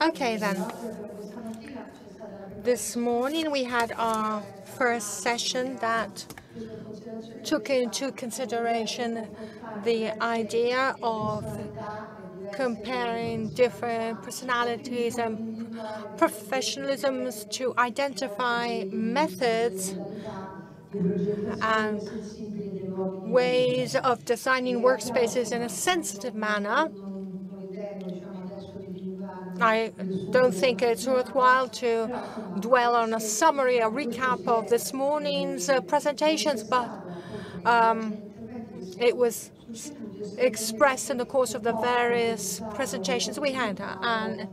Okay, then. This morning we had our first session that took into consideration the idea of comparing different personalities and professionalisms to identify methods and ways of designing workspaces in a sensitive manner. I don't think it's worthwhile to dwell on a summary, a recap of this morning's presentations, but it was expressed in the course of the various presentations we had and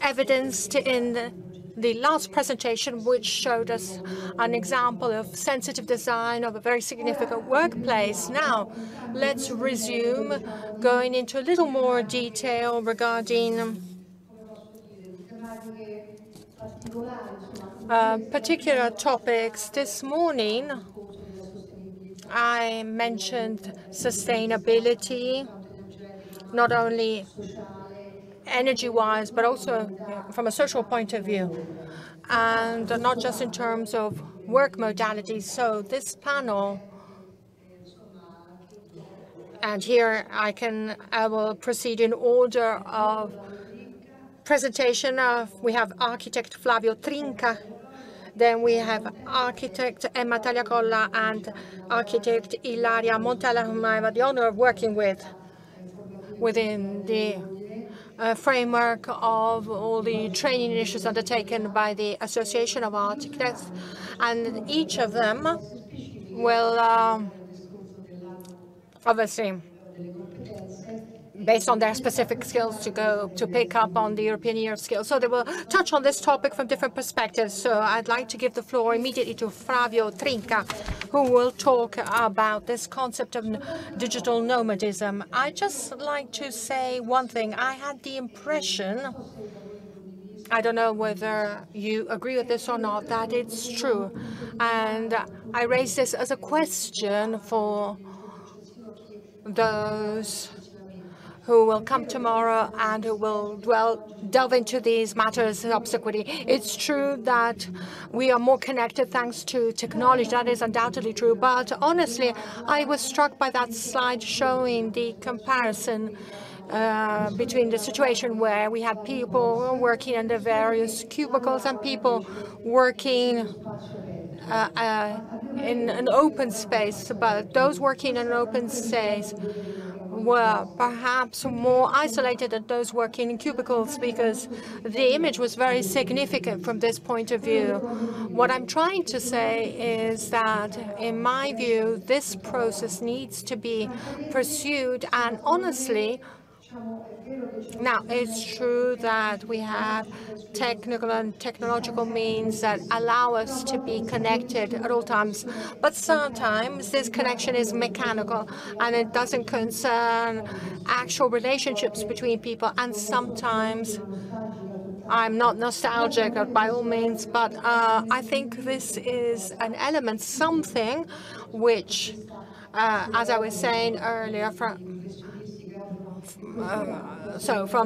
evidenced in the last presentation, which showed us an example of sensitive design of a very significant workplace. Now, let's resume going into a little more detail regarding particular topics. This morning, I mentioned sustainability, not only energy-wise, but also from a social point of view, and not just in terms of work modalities. So this panel, and here I will proceed in order of presentation. We have architect Flavio Trinca, then we have architect Emma Tagliacolla and architect Ilaria Montella, whom I have the honor of working with within the framework of all the training initiatives undertaken by the Association of Architects, and each of them will obviously, based on their specific skills, to pick up on the European Year of Skills. So they will touch on this topic from different perspectives. So I'd like to give the floor immediately to Flavio Trinca, who will talk about this concept of digital nomadism. I'd just like to say one thing. I had the impression, I don't know whether you agree with this or not, that it's true. And I raise this as a question for those who will come tomorrow and who will delve into these matters subsequently. It's true that we are more connected thanks to technology. That is undoubtedly true. But honestly, I was struck by that slide showing the comparison between the situation where we had people working under various cubicles and people working in an open space. But those working in an open space were perhaps more isolated than those working in cubicles, because the image was very significant from this point of view. What I'm trying to say is that, in my view, this process needs to be pursued, and honestly, now, it's true that we have technical and technological means that allow us to be connected at all times, but sometimes this connection is mechanical and it doesn't concern actual relationships between people. And sometimes, I'm not nostalgic by all means, but I think this is an element, something which, as I was saying earlier, from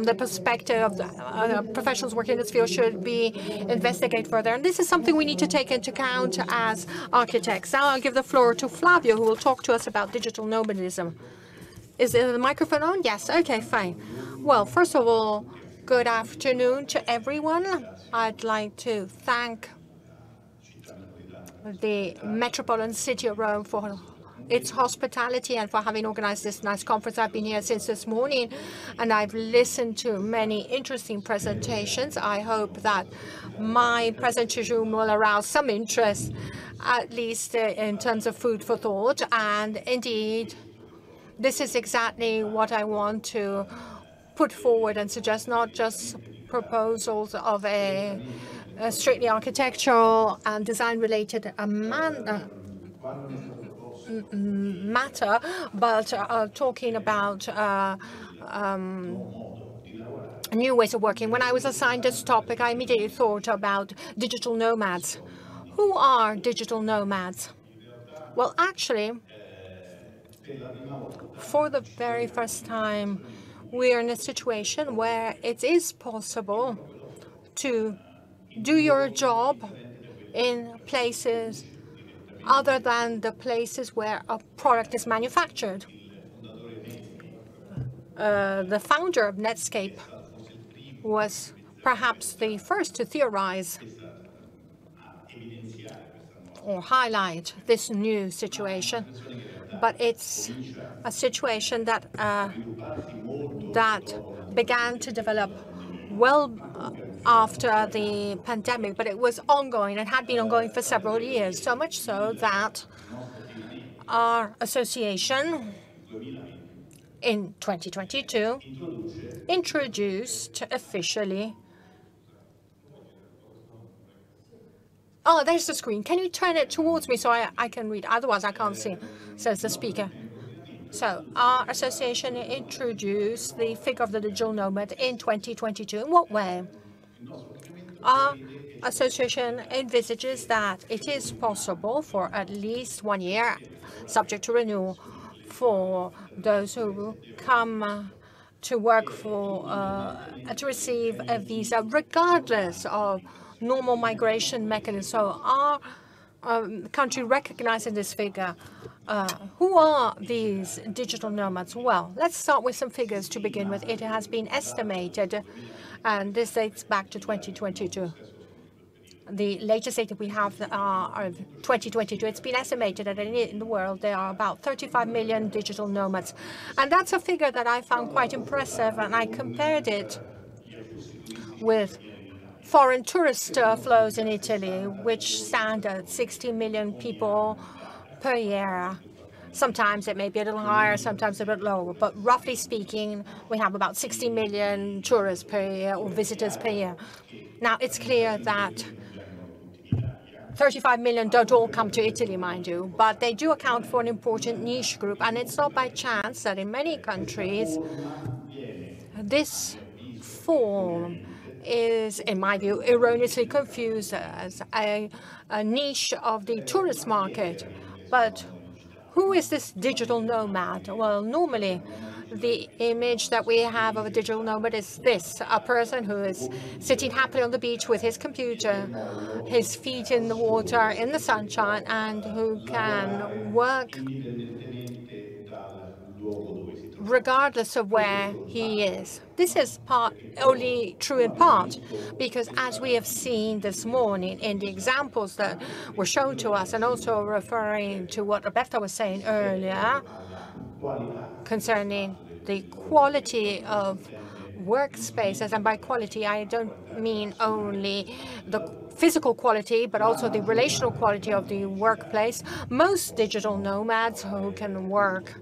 the perspective of the professionals working in this field, should be investigated further. And this is something we need to take into account as architects. Now I'll give the floor to Flavio, who will talk to us about digital nomadism. Is the microphone on? Yes. Okay, fine. Well, first of all, good afternoon to everyone. I'd like to thank the Metropolitan City of Rome for its hospitality and for having organized this nice conference. I've been here since this morning, and I've listened to many interesting presentations. I hope that my presentation will arouse some interest, at least in terms of food for thought. And indeed, this is exactly what I want to put forward and suggest, not just proposals of a strictly architectural and design-related matter, but talking about new ways of working. When I was assigned this topic, I immediately thought about digital nomads. Who are digital nomads? Well, actually, for the very first time, we're in a situation where it is possible to do your job in places other than the places where a product is manufactured. The founder of Netscape was perhaps the first to theorize or highlight this new situation, but it's a situation that began to develop well after the pandemic, but it was ongoing and had been ongoing for several years, so much so that our association in 2022 introduced officially. Oh, there's the screen. Can you turn it towards me so I can read? Otherwise, I can't see, says the speaker. So our association introduced the figure of the digital nomad in 2022. In what way? Our association envisages that it is possible for at least 1 year, subject to renewal, for those who come to work for, to receive a visa, regardless of normal migration mechanism. So our country recognizing this figure. Who are these digital nomads? Well, let's start with some figures to begin with. It has been estimated, and this dates back to 2022. The latest data we have are of 2022. It's been estimated that in the world there are about 35 million digital nomads. And that's a figure that I found quite impressive, and I compared it with foreign tourist flows in Italy, which stand at 60 million people per year. Sometimes it may be a little higher, sometimes a bit lower, but roughly speaking, we have about 60 million tourists per year or visitors per year. Now, it's clear that 35 million don't all come to Italy, mind you, but they do account for an important niche group, and it's not by chance that in many countries this form is, in my view, erroneously confused as a niche of the tourist market. But who is this digital nomad? Well, normally the image that we have of a digital nomad is this: a person who is sitting happily on the beach with his computer, his feet in the water, in the sunshine, and who can work regardless of where he is. This is only true in part, because as we have seen this morning in the examples that were shown to us, and also referring to what Roberta was saying earlier concerning the quality of workspaces, and by quality I don't mean only the physical quality, but also the relational quality of the workplace. Most digital nomads who can work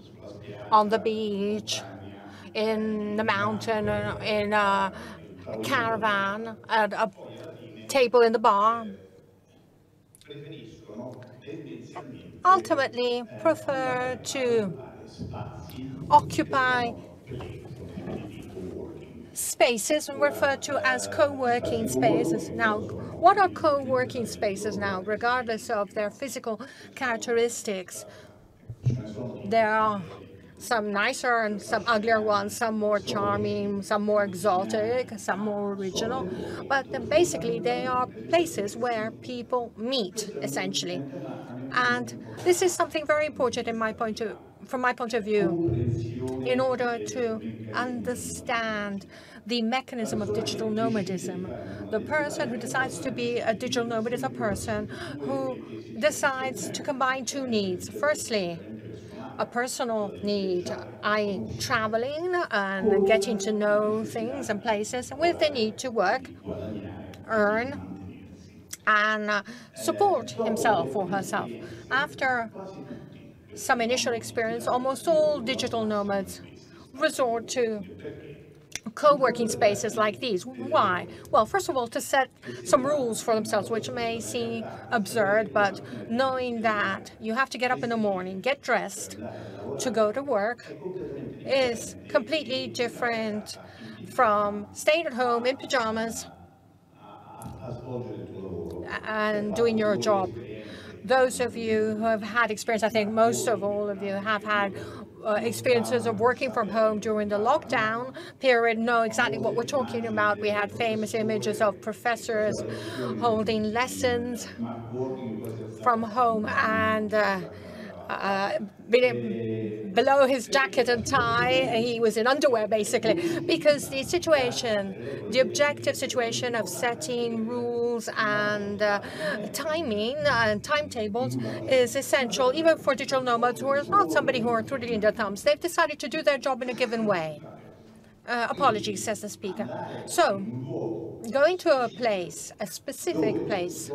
on the beach, in the mountain, in a caravan, at a table in the bar, ultimately prefer to occupy spaces referred to as co-working spaces. Now, what are co-working spaces now, regardless of their physical characteristics? There are some nicer and some uglier ones, some more charming, some more exotic, some more original. But basically, they are places where people meet, essentially. And this is something very important from my point of view, in order to understand the mechanism of digital nomadism. The person who decides to be a digital nomad is a person who decides to combine two needs. Firstly, a personal need, i.e. traveling and getting to know things and places, with the need to work, earn, and support himself or herself. After some initial experience, almost all digital nomads resort to co-working spaces like these. Why? Well, first of all, to set some rules for themselves, which may seem absurd, but knowing that you have to get up in the morning, get dressed to go to work is completely different from staying at home in pajamas and doing your job. Those of you who have had experience, I think most of all of you have had experiences of working from home during the lockdown period know exactly what we're talking about. We had famous images of professors holding lessons from home and uh, below his jacket and tie, he was in underwear basically, because the situation, the objective situation of setting rules and timing and timetables is essential even for digital nomads who are not somebody who are twiddling their thumbs. They've decided to do their job in a given way. Apologies, says the speaker. So, going to a place, a specific place,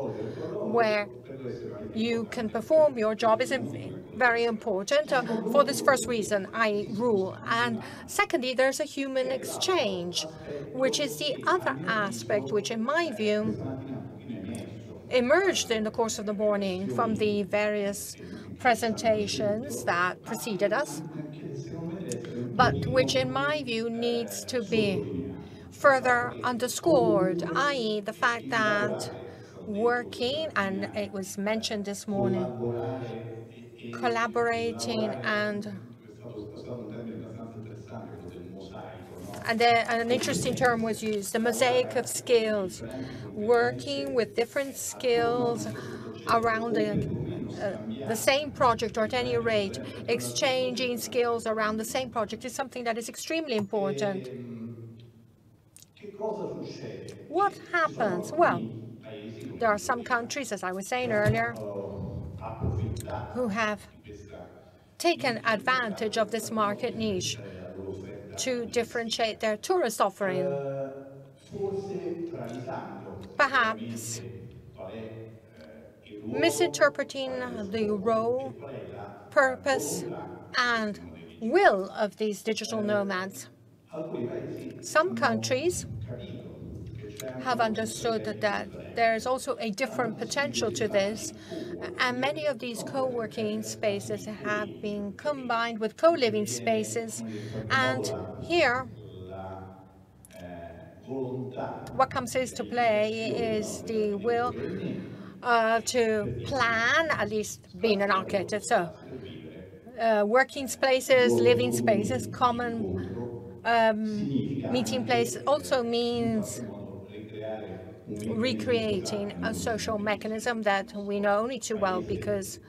where you can perform your job is very important for this first reason, I rule. And secondly, there's a human exchange, which is the other aspect which, in my view, emerged in the course of the morning from the various presentations that preceded us, but which, in my view, needs to be further underscored, i.e. the fact that working, and it was mentioned this morning, collaborating and an interesting term was used, the mosaic of skills, working with different skills around the same project, or at any rate, exchanging skills around the same project is something that is extremely important. What happens? Well, there are some countries, as I was saying earlier, who have taken advantage of this market niche to differentiate their tourist offering, perhaps misinterpreting the role, purpose, and will of these digital nomads. Some countries have understood that there is also a different potential to this, and many of these co-working spaces have been combined with co-living spaces, and here what comes into play is the will to plan, at least being an architect. So working spaces, living spaces, common meeting place also means recreating a social mechanism that we know only too well because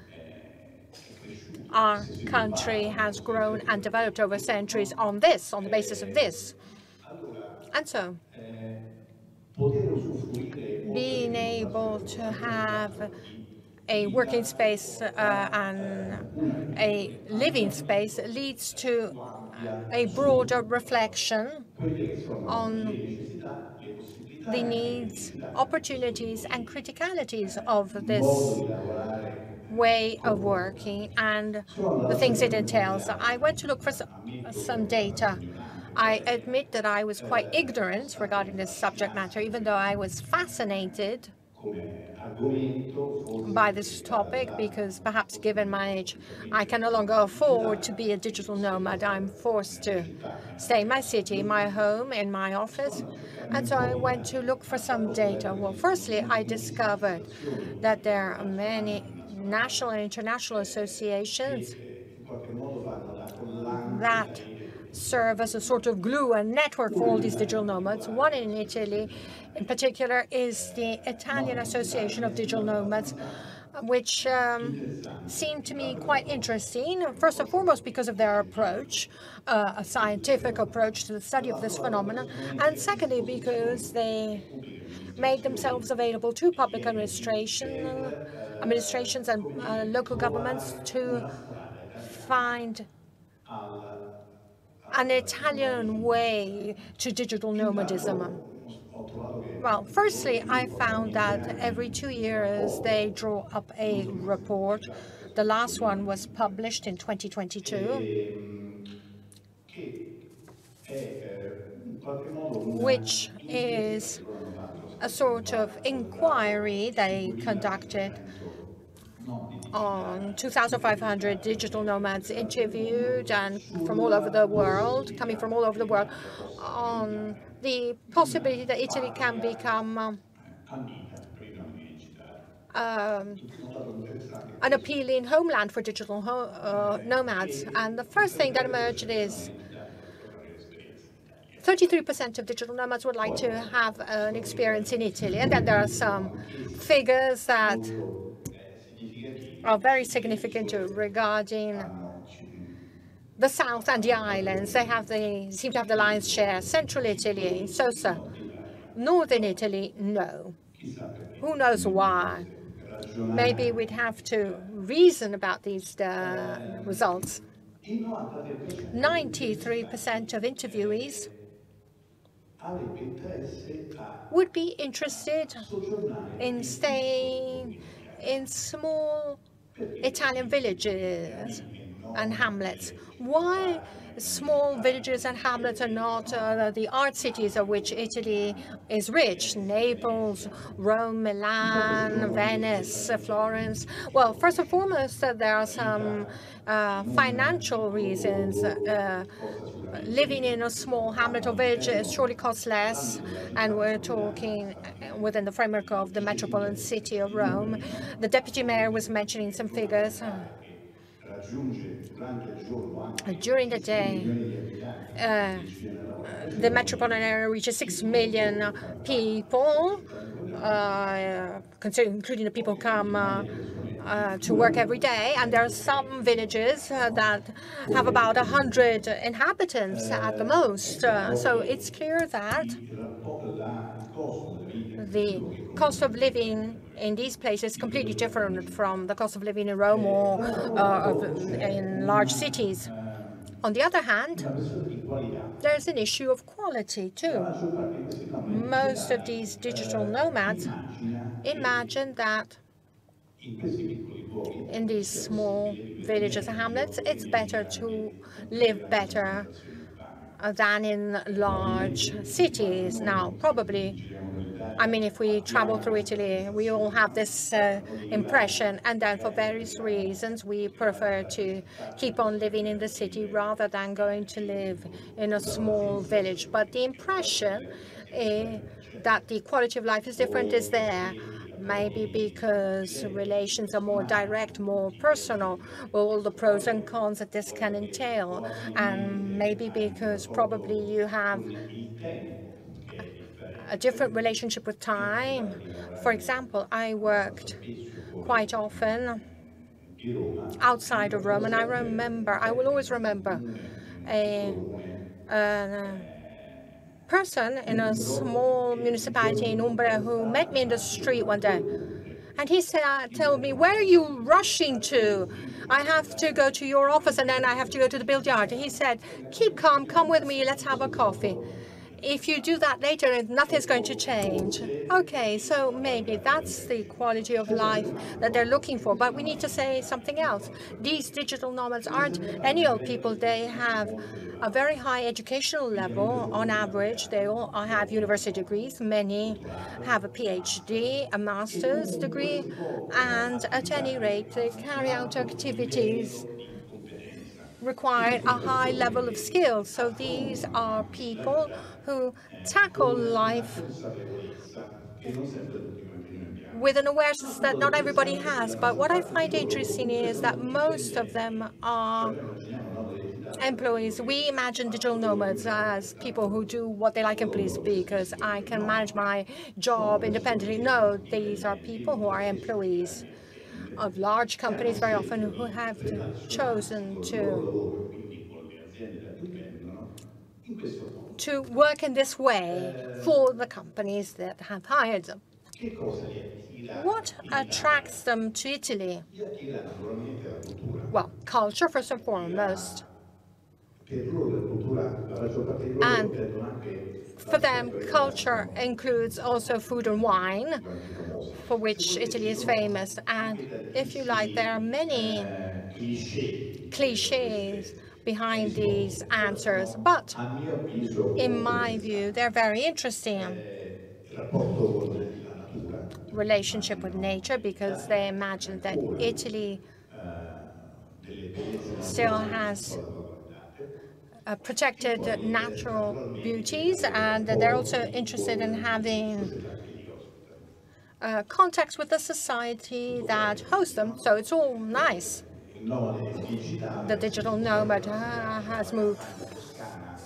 our country has grown and developed over centuries on this, on the basis of this. And so, being able to have a working space and a living space leads to a broader reflection on the needs, opportunities, and criticalities of this way of working and the things it entails. I went to look for some data. I admit that I was quite ignorant regarding this subject matter, even though I was fascinated by this topic, because perhaps given my age, I can no longer afford to be a digital nomad. I'm forced to stay in my city, my home, in my office. And so I went to look for some data. Well, firstly, I discovered that there are many national and international associations that serve as a sort of glue and network for all these digital nomads. One in Italy, in particular, is the Italian Association of Digital Nomads, which seemed to me quite interesting, first and foremost because of their approach, a scientific approach to the study of this phenomenon, and secondly because they made themselves available to public administrations and local governments to find an Italian way to digital nomadism. Well, firstly, I found that every 2 years they draw up a report. The last one was published in 2022, which is a sort of inquiry they conducted on 2,500 digital nomads interviewed and from all over the world, coming from all over the world, on the possibility that Italy can become an appealing homeland for digital nomads. And the first thing that emerged is 33% of digital nomads would like to have an experience in Italy. And then there are some figures that are very significant regarding the south and the islands. They seem to have the lion's share. Central Italy, so-so. Northern Italy, no. Who knows why? Maybe we'd have to reason about these results. 93% of interviewees would be interested in staying in small Italian villages and hamlets. Why small villages and hamlets are not the art cities of which Italy is rich? Naples, Rome, Milan, Venice, Florence. Well, first and foremost, there are some financial reasons. Living in a small hamlet or village surely costs less, and we're talking within the framework of the metropolitan city of Rome. The deputy mayor was mentioning some figures. During the day, the metropolitan area reaches 6 million people, including the people who come to work every day. And there are some villages that have about 100 inhabitants at the most. So it's clear that the cost of living in these places is completely different from the cost of living in Rome or in large cities. On the other hand, there's an issue of quality too. Most of these digital nomads imagine that in these small villages and hamlets, it's better to live better than in large cities. Now, probably, I mean, if we travel through Italy, we all have this impression, and then for various reasons, we prefer to keep on living in the city rather than going to live in a small village. But the impression that the quality of life is different is there. Maybe because relations are more direct, more personal, with all the pros and cons that this can entail. And maybe because probably you have a different relationship with time. For example, I worked quite often outside of Rome, and I will always remember a person in a small municipality in Umbria who met me in the street one day. And he told me, "Where are you rushing to? I have to go to your office, and then I have to go to the billiard." He said, "Keep calm, come with me, let's have a coffee. If you do that later, nothing's going to change." Okay, so maybe that's the quality of life that they're looking for. But we need to say something else. These digital nomads aren't any old people. They have a very high educational level. On average, they all have university degrees. Many have a PhD, a master's degree, and at any rate, they carry out activities require a high level of skill. So these are people who tackle life with an awareness that not everybody has. But what I find interesting is that most of them are employees. We imagine digital nomads as people who do what they like in place because I can manage my job independently. No, these are people who are employees of large companies very often who have chosen to work in this way for the companies that have hired them. What attracts them to Italy? Well, culture, first and foremost. And for them, culture includes also food and wine, for which Italy is famous. And if you like, there are many cliches behind these answers, but in my view, they're very interesting. Relationship with nature, because they imagine that Italy still has protected natural beauties, and they're also interested in having contacts with the society that hosts them. So it's all nice. The digital nomad has moved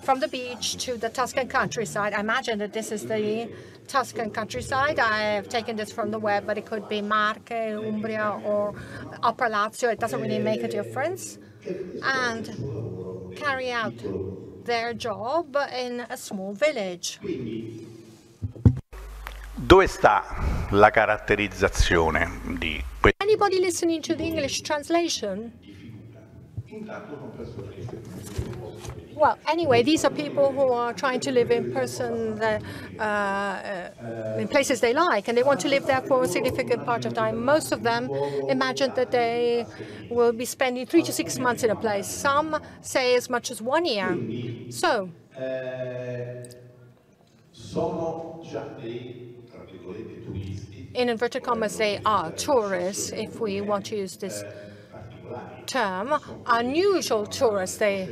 from the beach to the Tuscan countryside. I imagine that this is the Tuscan countryside. I have taken this from the web, but it could be Marche, Umbria, or Upper Lazio. It doesn't really make a difference. And carry out their job in a small village. Dove sta la caratterizzazione di questo? Anybody listening to the English translation? Well, anyway, these are people who are trying to live in person in places they like, and they want to live there for a significant part of time. Most of them imagine that they will be spending 3 to 6 months in a place. Some say as much as 1 year. So, in inverted commas, they are tourists, if we want to use this term, unusual tourists. They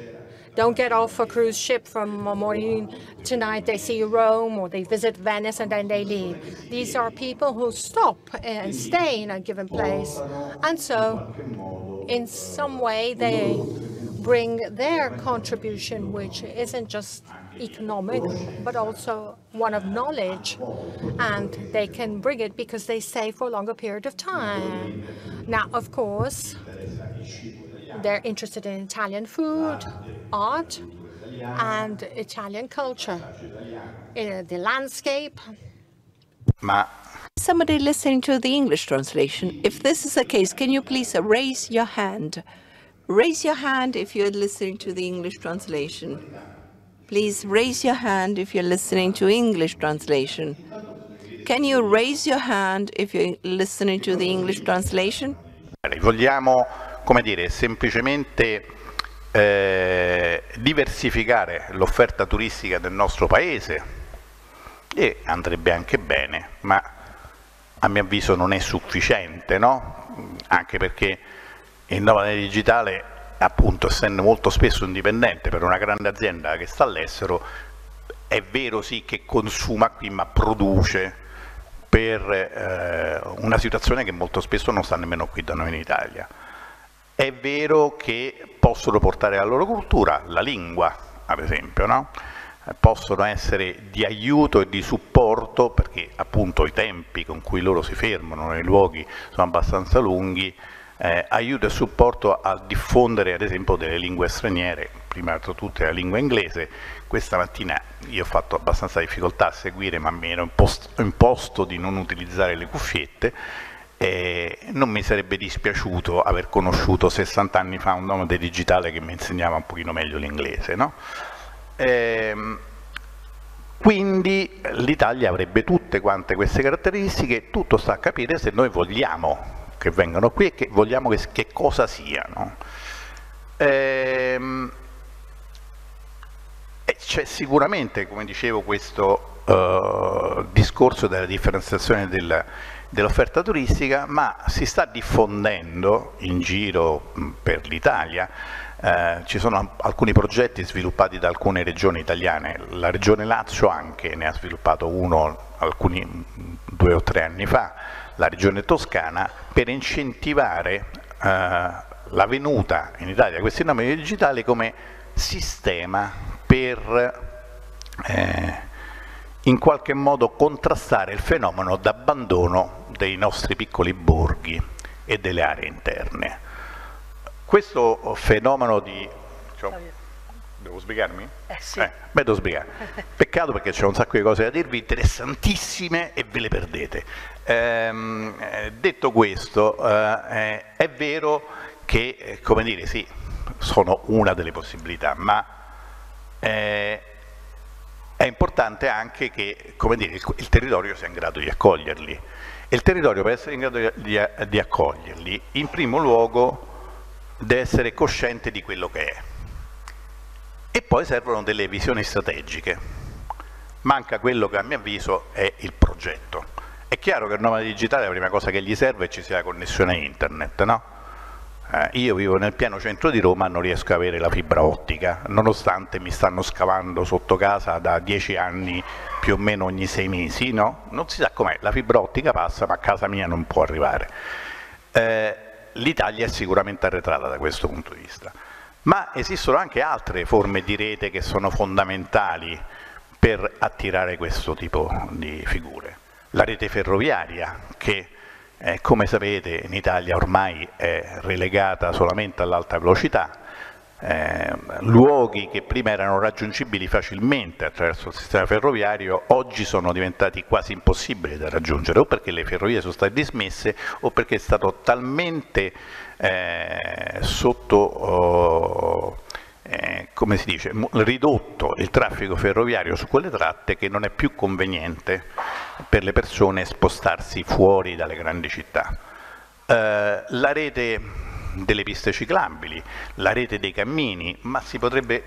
don't get off a cruise ship from morning to night. They see Rome or they visit Venice and then they leave. These are people who stop and stay in a given place. And so, in some way, they bring their contribution, which isn't just economic, but also one of knowledge. And they can bring it because they stay for a longer period of time. Now, of course, they're interested in Italian food, art, and Italian culture, the landscape. Somebody listening to the English translation, if this is the case, can you please raise your hand? Raise your hand if you're listening to the English translation. Please raise your hand if you're listening to English translation. Can you raise your hand if you're listening to the English translation? Vogliamo, come dire, semplicemente diversificare l'offerta turistica del nostro paese e andrebbe anche bene, ma a mio avviso non è sufficiente, no? Anche perché il nomade digitale, appunto, essendo molto spesso indipendente per una grande azienda che sta all'estero, è vero sì che consuma qui ma produce per una situazione che molto spesso non sta nemmeno qui da noi in Italia. È vero che possono portare la loro cultura, la lingua ad esempio, no? Possono essere di aiuto e di supporto perché appunto i tempi con cui loro si fermano nei luoghi sono abbastanza lunghi, aiuto e supporto a diffondere ad esempio delle lingue straniere, prima tra tutte la lingua inglese. Questa mattina io ho fatto abbastanza difficoltà a seguire, ma mi ero imposto di non utilizzare le cuffiette. Non mi sarebbe dispiaciuto aver conosciuto 60 anni fa un nomade digitale che mi insegnava un pochino meglio l'inglese, no? Quindi l'Italia avrebbe tutte quante queste caratteristiche, tutto sta a capire se noi vogliamo che vengano qui e che vogliamo che cosa siano. C'è sicuramente, come dicevo, questo discorso della differenziazione dell'offerta turistica, ma si sta diffondendo in giro per l'Italia. Ci sono alcuni progetti sviluppati da alcune regioni italiane, la regione Lazio anche ne ha sviluppato uno 2 o 3 anni fa, la regione Toscana, per incentivare la venuta in Italia di questi nomadi digitali come sistema per in qualche modo contrastare il fenomeno d'abbandono dei nostri piccoli borghi e delle aree interne. Questo fenomeno di... Devo spiegarmi? Sì. Devo spiegare. Peccato perché c'è un sacco di cose da dirvi interessantissime e ve le perdete. Detto questo, è vero che, come dire, sì, sono una delle possibilità, ma è importante anche che, come dire, il territorio sia in grado di accoglierli. E il territorio, per essere in grado di accoglierli, in primo luogo deve essere cosciente di quello che è. E poi servono delle visioni strategiche. Manca quello che a mio avviso è il progetto. È chiaro che il nomade digitale la prima cosa che gli serve è che ci sia la connessione a internet, no? Io vivo nel pieno centro di Roma, non riesco a avere la fibra ottica, nonostante mi stanno scavando sotto casa da 10 anni più o meno ogni 6 mesi, no? Non si sa com'è, la fibra ottica passa ma a casa mia non può arrivare. L'Italia è sicuramente arretrata da questo punto di vista, ma esistono anche altre forme di rete che sono fondamentali per attirare questo tipo di figure. La rete ferroviaria che come sapete in Italia ormai è relegata solamente all'alta velocità, luoghi che prima erano raggiungibili facilmente attraverso il sistema ferroviario oggi sono diventati quasi impossibili da raggiungere, o perché le ferrovie sono state dismesse o perché è stato talmente come si dice, ridotto il traffico ferroviario su quelle tratte che non è più conveniente per le persone spostarsi fuori dalle grandi città. La rete delle piste ciclabili, la rete dei cammini, ma si potrebbe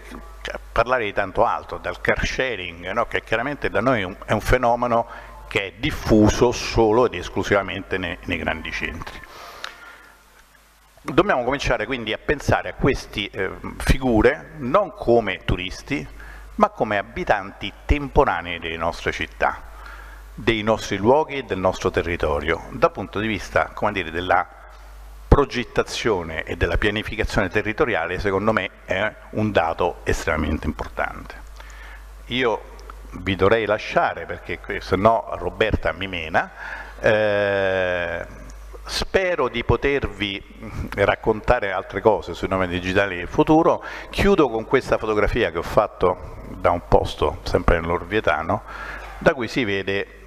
parlare di tanto altro, dal car sharing, no? Che chiaramente da noi è un fenomeno che è diffuso solo ed esclusivamente nei grandi centri. Dobbiamo cominciare quindi a pensare a queste figure non come turisti, ma come abitanti temporanei delle nostre città, dei nostri luoghi e del nostro territorio, dal punto di vista, come dire, della progettazione e della pianificazione territoriale. Secondo me è un dato estremamente importante. Io vi dovrei lasciare perché se no Roberta mi mena. Spero di potervi raccontare altre cose sui nomadi digitali del futuro. Chiudo con questa fotografia che ho fatto da un posto sempre nell'Orvietano, da cui si vede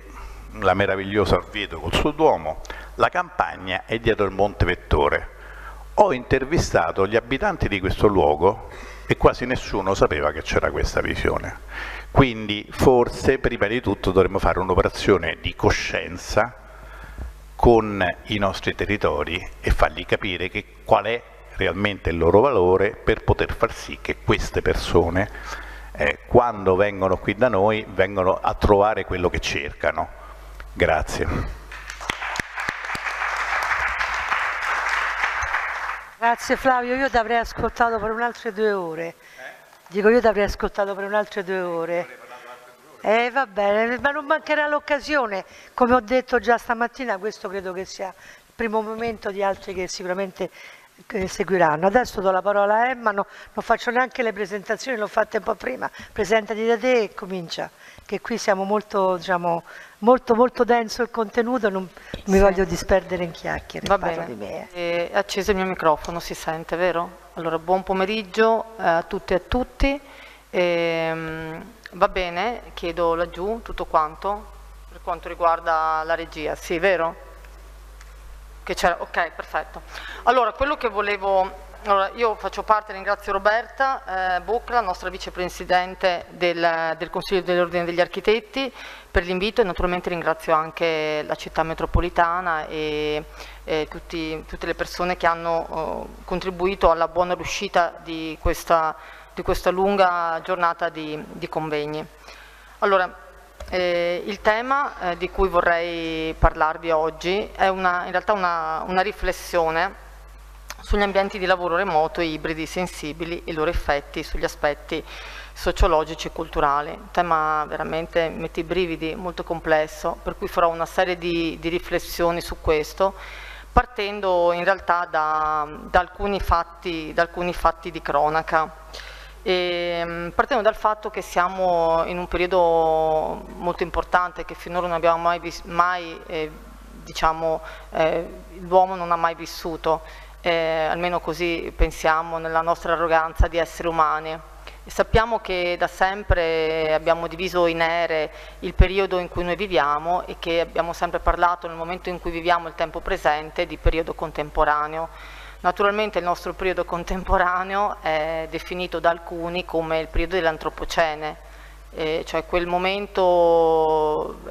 la meravigliosa Orvieto col suo Duomo, la campagna è dietro il Monte Vettore. Ho intervistato gli abitanti di questo luogo e quasi nessuno sapeva che c'era questa visione. Quindi forse prima di tutto dovremmo fare un'operazione di coscienza con i nostri territori e fargli capire qual è realmente il loro valore per poter far sì che queste persone quando vengono qui da noi vengono a trovare quello che cercano. Grazie. Grazie Flavio, io ti avrei ascoltato per un'altre 2 ore. Dico, io ti avrei ascoltato per un'altre 2 ore. Va bene, ma non mancherà l'occasione. Come ho detto già stamattina, questo credo che sia il primo momento di altri che sicuramente seguiranno. Adesso do la parola a Emma, non faccio neanche le presentazioni, l'ho fatte un po' prima. Presentati da te e comincia, che qui siamo molto, diciamo, molto denso il contenuto, non mi voglio disperdere in chiacchiere. Va bene, di me. È acceso il mio microfono, si sente, vero? Allora, buon pomeriggio a tutte e a tutti. Va bene, chiedo laggiù tutto quanto per quanto riguarda la regia, sì, vero? Che c'era, ok, perfetto. Allora, quello che volevo, allora, io faccio parte, ringrazio Roberta Bocca, la nostra vicepresidente del Consiglio dell'Ordine degli Architetti, per l'invito, e naturalmente ringrazio anche la città metropolitana e tutte le persone che hanno contribuito alla buona riuscita di questa lunga giornata di convegni. Allora, il tema di cui vorrei parlarvi oggi è in realtà una riflessione sugli ambienti di lavoro remoto e ibridi sensibili e i loro effetti sugli aspetti sociologici e culturali. Un tema veramente mette i brividi, molto complesso, per cui farò una serie di riflessioni su questo, partendo in realtà da alcuni fatti di cronaca. Partendo dal fatto che siamo in un periodo molto importante che finora non abbiamo l'uomo non ha mai vissuto, almeno così pensiamo nella nostra arroganza di esseri umani. E sappiamo che da sempre abbiamo diviso in ere il periodo in cui noi viviamo e che abbiamo sempre parlato nel momento in cui viviamo il tempo presente di periodo contemporaneo. Naturalmente il nostro periodo contemporaneo è definito da alcuni come il periodo dell'antropocene, cioè quel momento,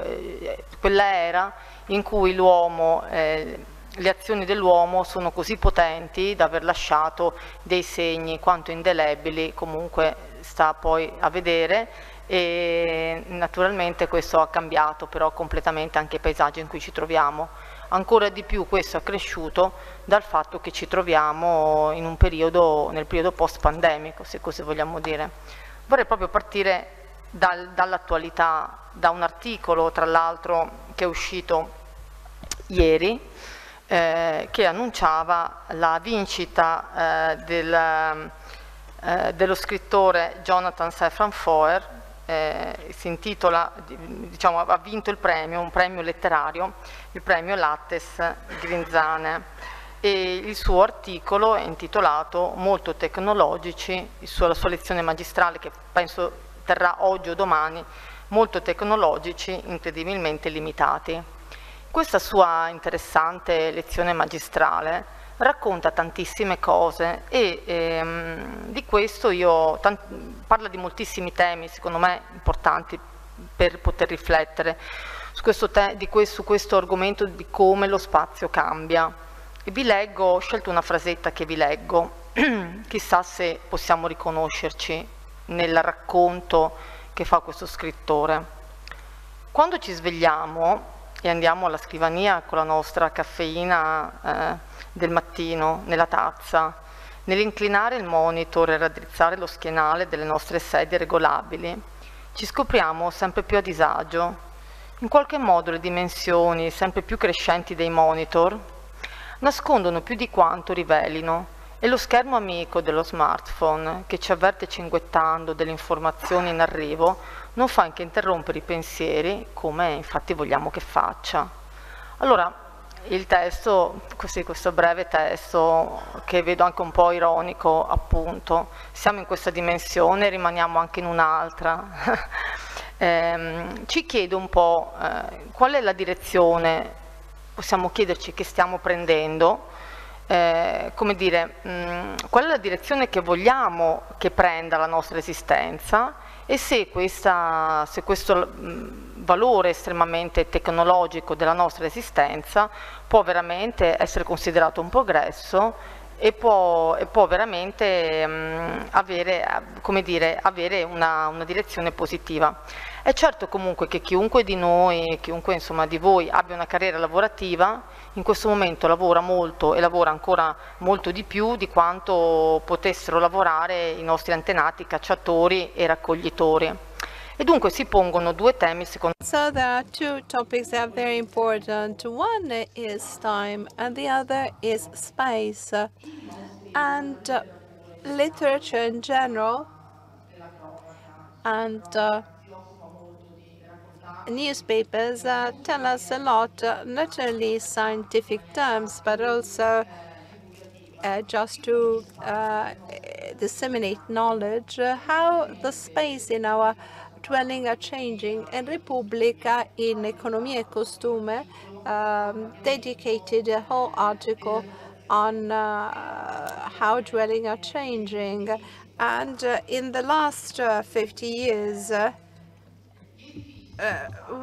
quell'era in cui l'uomo, le azioni dell'uomo sono così potenti da aver lasciato dei segni quanto indelebili, comunque sta poi a vedere, e naturalmente questo ha cambiato però completamente anche i paesaggi in cui ci troviamo. Ancora di più questo è accresciuto dal fatto che ci troviamo in un periodo, nel periodo post-pandemico, se così vogliamo dire. Vorrei proprio partire dall'attualità, da un articolo, tra l'altro, che è uscito ieri, che annunciava la vincita dello scrittore Jonathan Safran Foer. Si intitola, diciamo, ha vinto il premio, un premio letterario, il premio Lattes Grinzane, e il suo articolo è intitolato Molto tecnologici, la sua lezione magistrale che penso terrà oggi o domani, Molto tecnologici, incredibilmente limitati. Questa sua interessante lezione magistrale racconta tantissime cose e di questo parla di moltissimi temi, secondo me, importanti per poter riflettere su questo argomento di come lo spazio cambia. E ho scelto una frasetta che vi leggo, chissà se possiamo riconoscerci nel racconto che fa questo scrittore. Quando ci svegliamo e andiamo alla scrivania con la nostra caffeina del mattino nella tazza, nell'inclinare il monitor e raddrizzare lo schienale delle nostre sedie regolabili, ci scopriamo sempre più a disagio. In qualche modo le dimensioni sempre più crescenti dei monitor nascondono più di quanto rivelino, e lo schermo amico dello smartphone, che ci avverte cinguettando delle informazioni in arrivo, non fa che interrompere i pensieri, come infatti vogliamo che faccia. Allora, il testo, questo breve testo, che vedo anche un po' ironico, appunto, siamo in questa dimensione, rimaniamo anche in un'altra, ci chiede un po' qual è la direzione, possiamo chiederci, che stiamo prendendo, come dire, qual è la direzione che vogliamo che prenda la nostra esistenza, e se questo valore estremamente tecnologico della nostra esistenza può veramente essere considerato un progresso e può veramente avere una direzione positiva. È certo comunque che chiunque di noi, chiunque insomma di voi abbia una carriera lavorativa, in questo momento lavora molto e lavora ancora molto di più di quanto potessero lavorare i nostri antenati cacciatori e raccoglitori. E dunque si pongono due temi secondo me. So there are two topics that are very important. One is time and the other is space. And literature in general and newspapers tell us a lot, not only scientific terms, but also just to disseminate knowledge, how the space in our dwelling are changing. In Repubblica, in Economia e Costume, dedicated a whole article on how dwelling are changing. And in the last 50 years,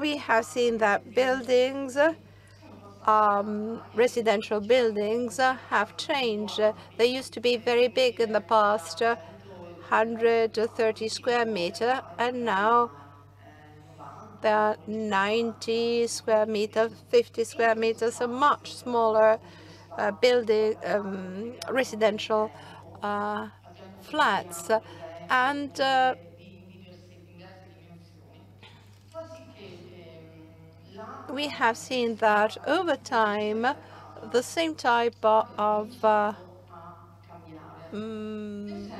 we have seen that buildings, residential buildings, have changed. They used to be very big in the past, 130 square meter, and now there are 90 square meters, 50 square meters, a much smaller building, residential flats. And we have seen that over time, the same type of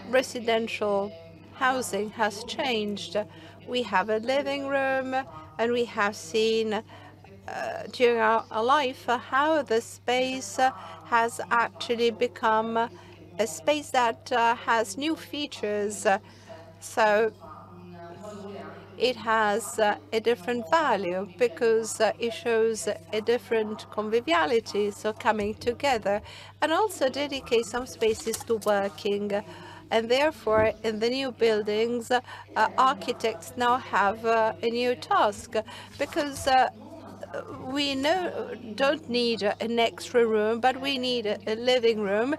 residential housing has changed. We have a living room, and we have seen during our life how the space has actually become a space that has new features. So it has a different value because it shows a different conviviality, so coming together, and also dedicate some spaces to working. And therefore, in the new buildings, architects now have a new task, because we don't need an extra room, but we need a living room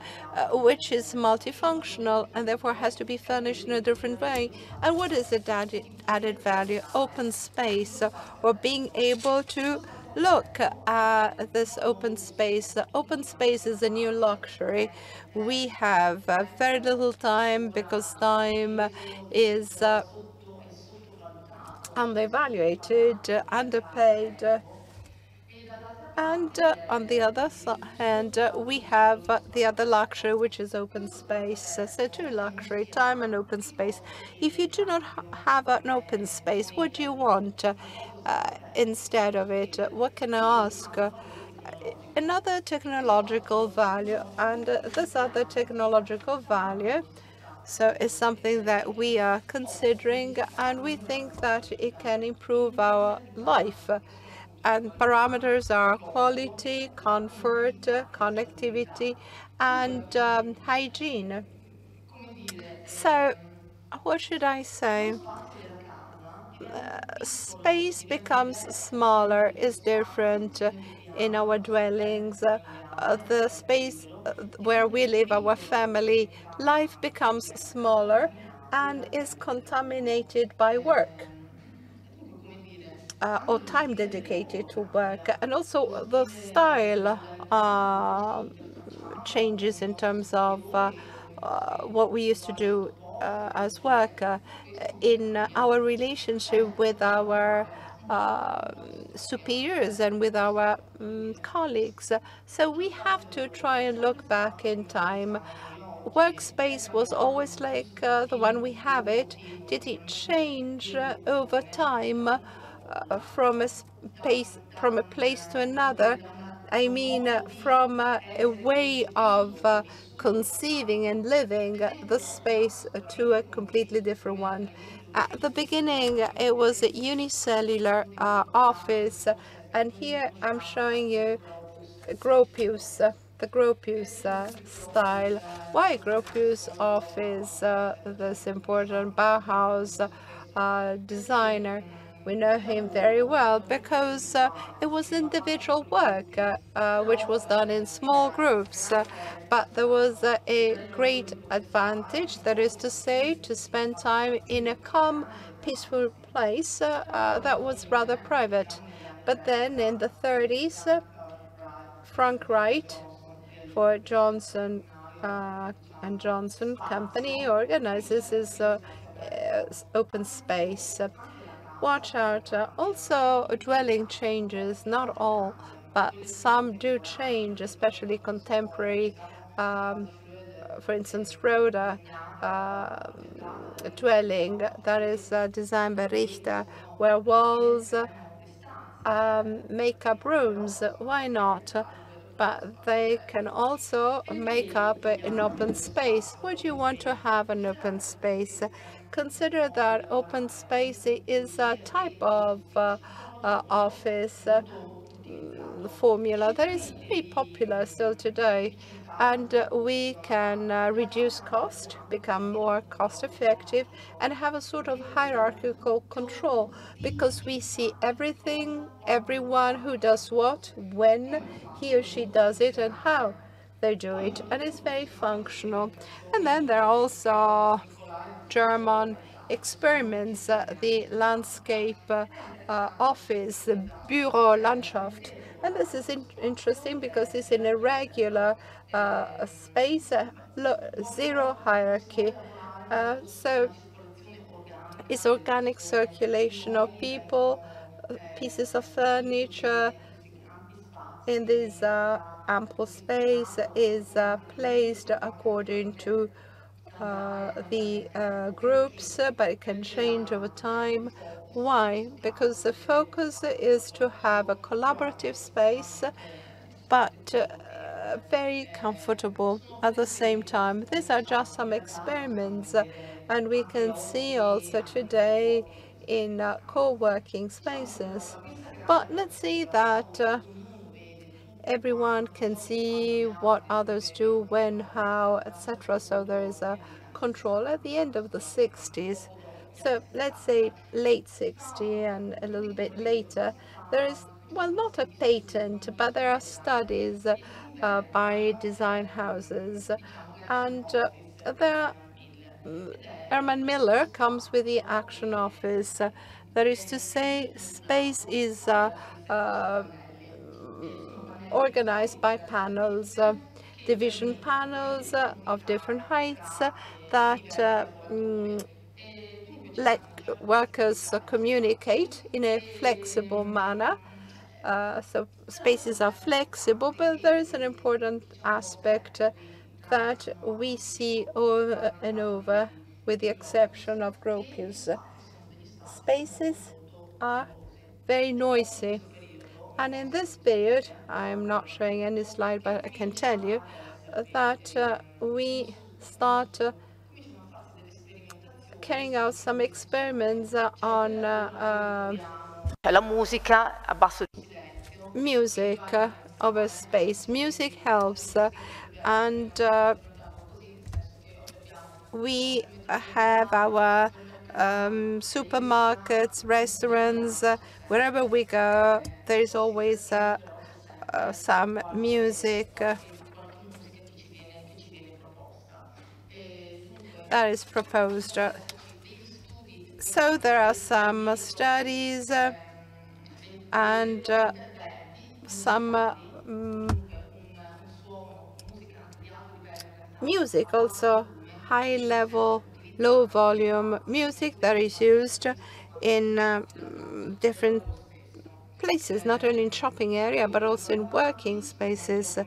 which is multifunctional and therefore has to be furnished in a different way. And what is the added value? Open space, or being able to Look at this open space. Open space is a new luxury. We have very little time because time is undervaluated, underpaid. And on the other hand, we have the other luxury, which is open space. So two luxury, time and open space. If you do not have an open space, what do you want instead of it? What can I ask? Another technological value, and this other technological value so it's something that we are considering, and we think that it can improve our life. And parameters are quality, comfort, connectivity, and hygiene. So what should I say? Space becomes smaller, is different in our dwellings. The space where we live, our family, life becomes smaller and is contaminated by work or time dedicated to work. And also the style changes in terms of what we used to do as work in our relationship with our superiors and with our colleagues. So we have to try and look back in time. Workspace was always like the one we have it. Did it change over time from a place to another? I mean, from a way of conceiving and living the space to a completely different one. At the beginning, it was a unicellular office, and here I'm showing you Gropius, the Gropius style. Why Gropius office, this important Bauhaus designer? We know him very well because it was individual work which was done in small groups. But there was a great advantage, that is to say, to spend time in a calm, peaceful place that was rather private. But then in the 30s, Frank Wright for Johnson and Johnson Company organizes this open space. Watch out. Also, dwelling changes, not all, but some do change, especially contemporary, for instance, Rhoda dwelling that is designed by Richter, where walls make up rooms. Why not? But they can also make up an open space. Would you want to have an open space? Consider that open space is a type of office formula that is very popular still today. And we can reduce cost, become more cost effective, and have a sort of hierarchical control because we see everything, everyone who does what, when he or she does it, and how they do it. And it's very functional. And then there are also German experiments, the landscape office, the Bürolandschaft. And this is interesting because it's in a regular space, zero hierarchy. So it's organic circulation of people, pieces of furniture in this ample space is placed according to the groups, but it can change over time. Why? Because the focus is to have a collaborative space, but very comfortable at the same time. These are just some experiments, and we can see also today in co-working spaces. But let's see that everyone can see what others do, when, how, etc. So there is a control at the end of the 60s. So let's say late 60 and a little bit later, there is, well, not a patent, but there are studies by design houses. And there Herman Miller comes with the action office. That is to say, space is organized by panels, division panels of different heights that let workers communicate in a flexible manner. So spaces are flexible, but there is an important aspect that we see over and over, with the exception of Gropius. Spaces are very noisy. And in this period, I'm not showing any slide, but I can tell you that we start carrying out some experiments on La musica a basso music over space. Music helps, and we have our supermarkets, restaurants, wherever we go, there is always some music that is proposed. So there are some studies and some music, also high-level, low-volume music that is used in different places, not only in shopping area, but also in working spaces.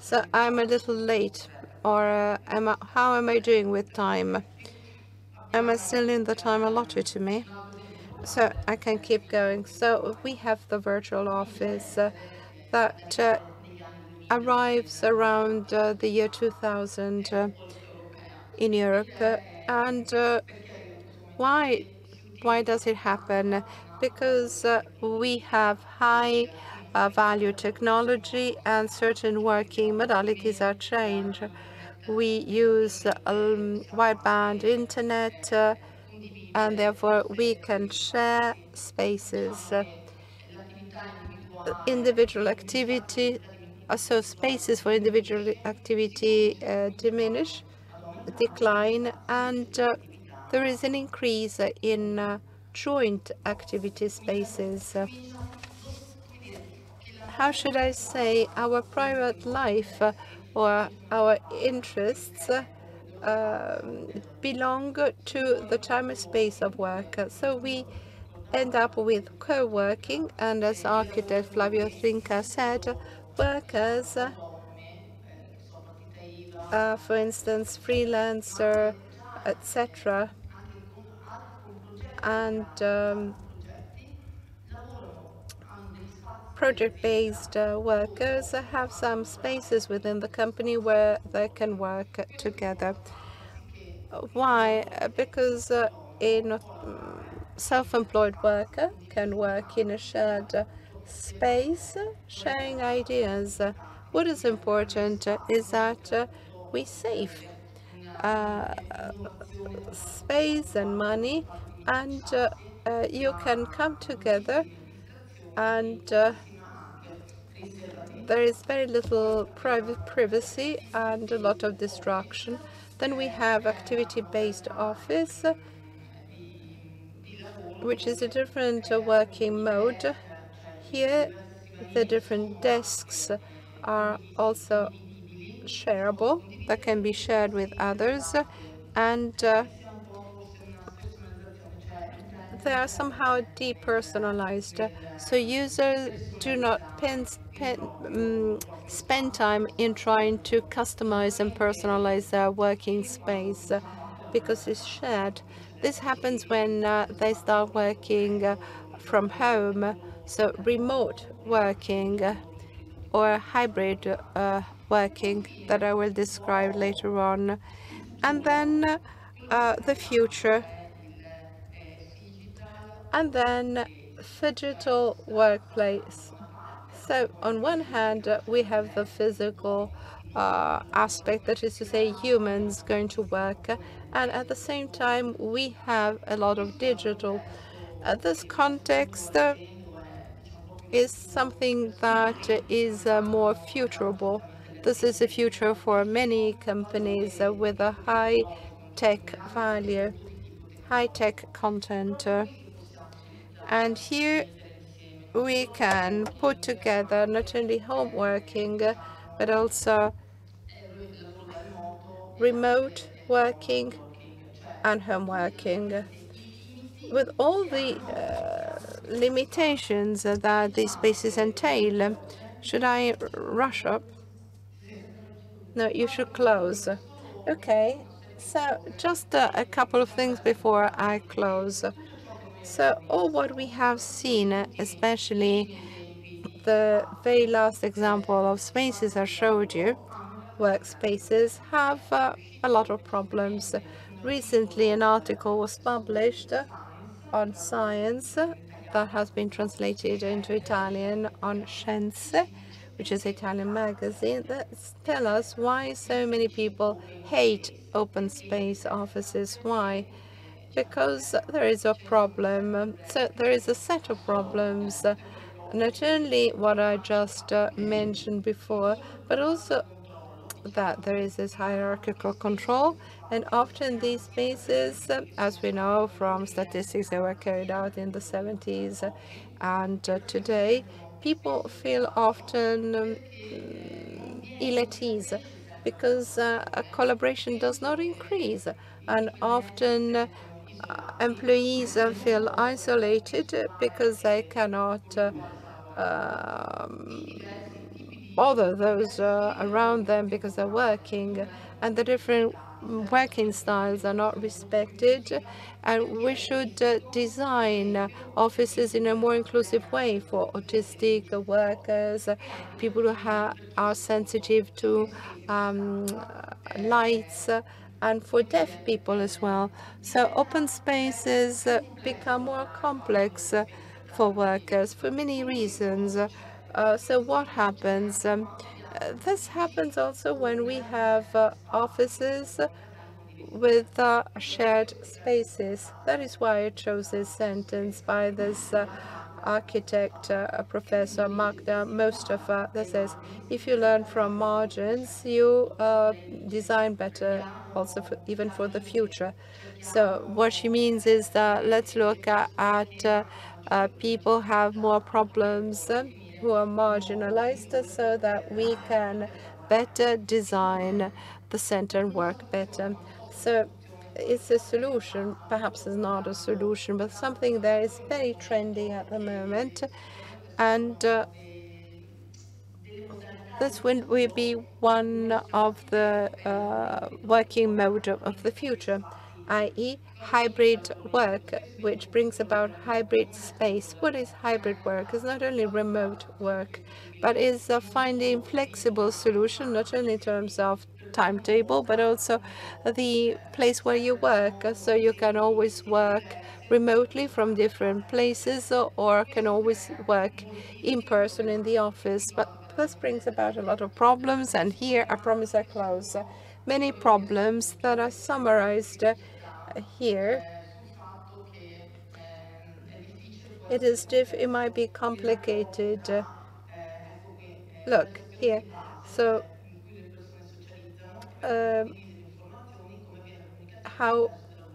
So I'm a little late, or how am I doing with time? Am I still in the time allotted to me? So I can keep going. So we have the virtual office that arrives around the year 2000 in Europe. And why does it happen? Because we have high value technology and certain working modalities are changed. We use wideband internet, and therefore we can share spaces. Individual activity, so spaces for individual activity decline, and there is an increase in joint activity spaces. How should I say, our private life or our interests belong to the time and space of work. So we end up with co-working, and as architect Flavio Trinca said, workers, for instance, freelancer, etc., and project-based workers have some spaces within the company where they can work together. Why? Because a self-employed worker can work in a shared space, sharing ideas. What is important is that we save space and money, and you can come together, and there is very little private privacy and a lot of distraction. Then we have activity-based office, which is a different working mode. Here, the different desks are also shareable, that can be shared with others, and they are somehow depersonalized. So users do not spend time in trying to customize and personalize their working space because it's shared. This happens when they start working from home, so remote working or hybrid working that I will describe later on. And then the future. And then digital workplace. So on one hand, we have the physical aspect, that is to say, humans going to work, and at the same time, we have a lot of digital. This context is something that is more futurable. This is a future for many companies with a high tech value, high tech content. And here we can put together not only home working, but also remote working and home working. With all the limitations that these spaces entail, should I rush up? No, you should close. Okay, so just a couple of things before I close. So all what we have seen, especially the very last example of spaces I showed you, workspaces, have a lot of problems. Recently, an article was published on Science that has been translated into Italian on Scienze, which is an Italian magazine, that tell us why so many people hate open space offices. Why? Because there is a problem. So there is a set of problems, not only what I just mentioned before, but also that there is this hierarchical control, and often these spaces, as we know from statistics that were carried out in the 70s and today, people feel often ill at ease because a collaboration does not increase, and often employees feel isolated because they cannot bother those around them because they're working, and the different working styles are not respected. And we should design offices in a more inclusive way for autistic workers, people who are sensitive to lights, and for deaf people as well. So open spaces become more complex for workers for many reasons. So what happens? This happens also when we have offices with shared spaces. That is why I chose this sentence by this architect, Professor Magda Mostaffa, that says, if you learn from margins, you design better also even for the future. So what she means is that let's look at people have more problems who are marginalized so that we can better design the center and work better. So it's a solution, perhaps it's not a solution, but something that is very trendy at the moment. And this will be one of the working mode of the future, i.e. hybrid work, which brings about hybrid space. What is hybrid work? It's not only remote work, but is finding flexible solution, not only in terms of timetable, but also the place where you work. So you can always work remotely from different places, or can always work in person in the office. But this brings about a lot of problems, and here I promise I close. Many problems that are summarized here. It might be complicated. Look here. So how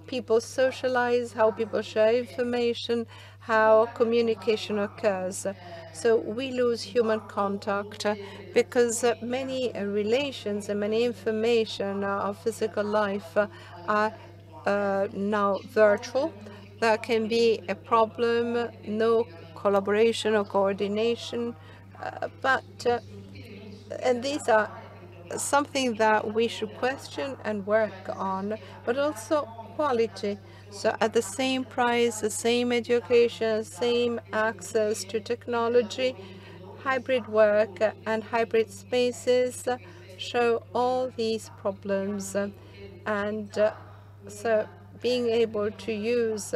people socialize, how people share information, how communication occurs. So we lose human contact because many relations and many information of physical life are now virtual. There can be a problem, no collaboration or coordination, and these are something that we should question and work on, but also quality. So at the same price, the same education, same access to technology, hybrid work and hybrid spaces show all these problems. And so being able to use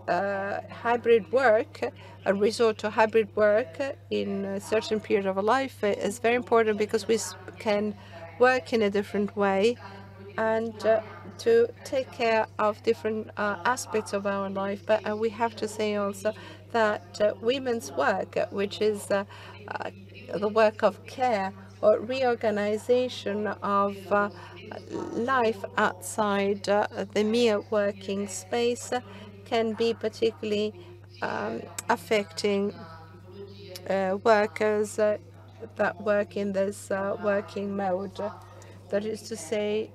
hybrid work, a resort to hybrid work in a certain period of our life is very important, because we can work in a different way and to take care of different aspects of our life. But we have to say also that women's work, which is the work of care or reorganization of life outside the mere working space, can be particularly affecting workers that work in this working mode. That is to say,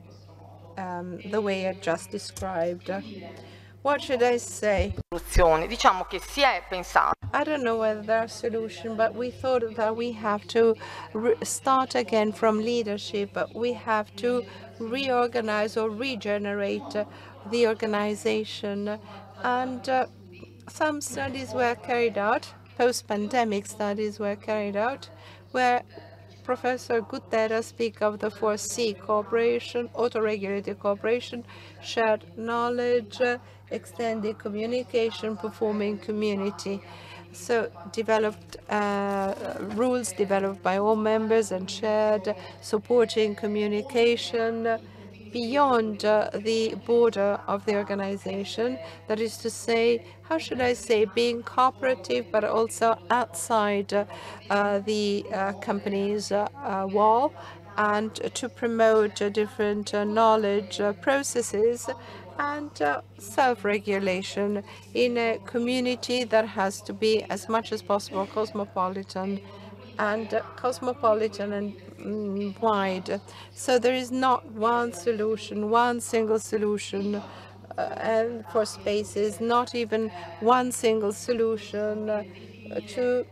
the way I just described. What should I say? Diciamo che si è pensato. I don't know whether there are solutions, but we thought that we have to start again from leadership, but we have to reorganize or regenerate the organization. And some studies were carried out, post-pandemic studies were carried out, where Professor Guterres speaks of the 4C: cooperation, auto-regulated cooperation, shared knowledge, extended communication, performing community. So developed rules developed by all members and shared, supporting communication beyond the border of the organization. That is to say, how should I say, being cooperative, but also outside the company's wall, and to promote different knowledge processes and self-regulation in a community that has to be as much as possible cosmopolitan and wide. So there is not one solution, one single solution and for spaces, not even one single solution to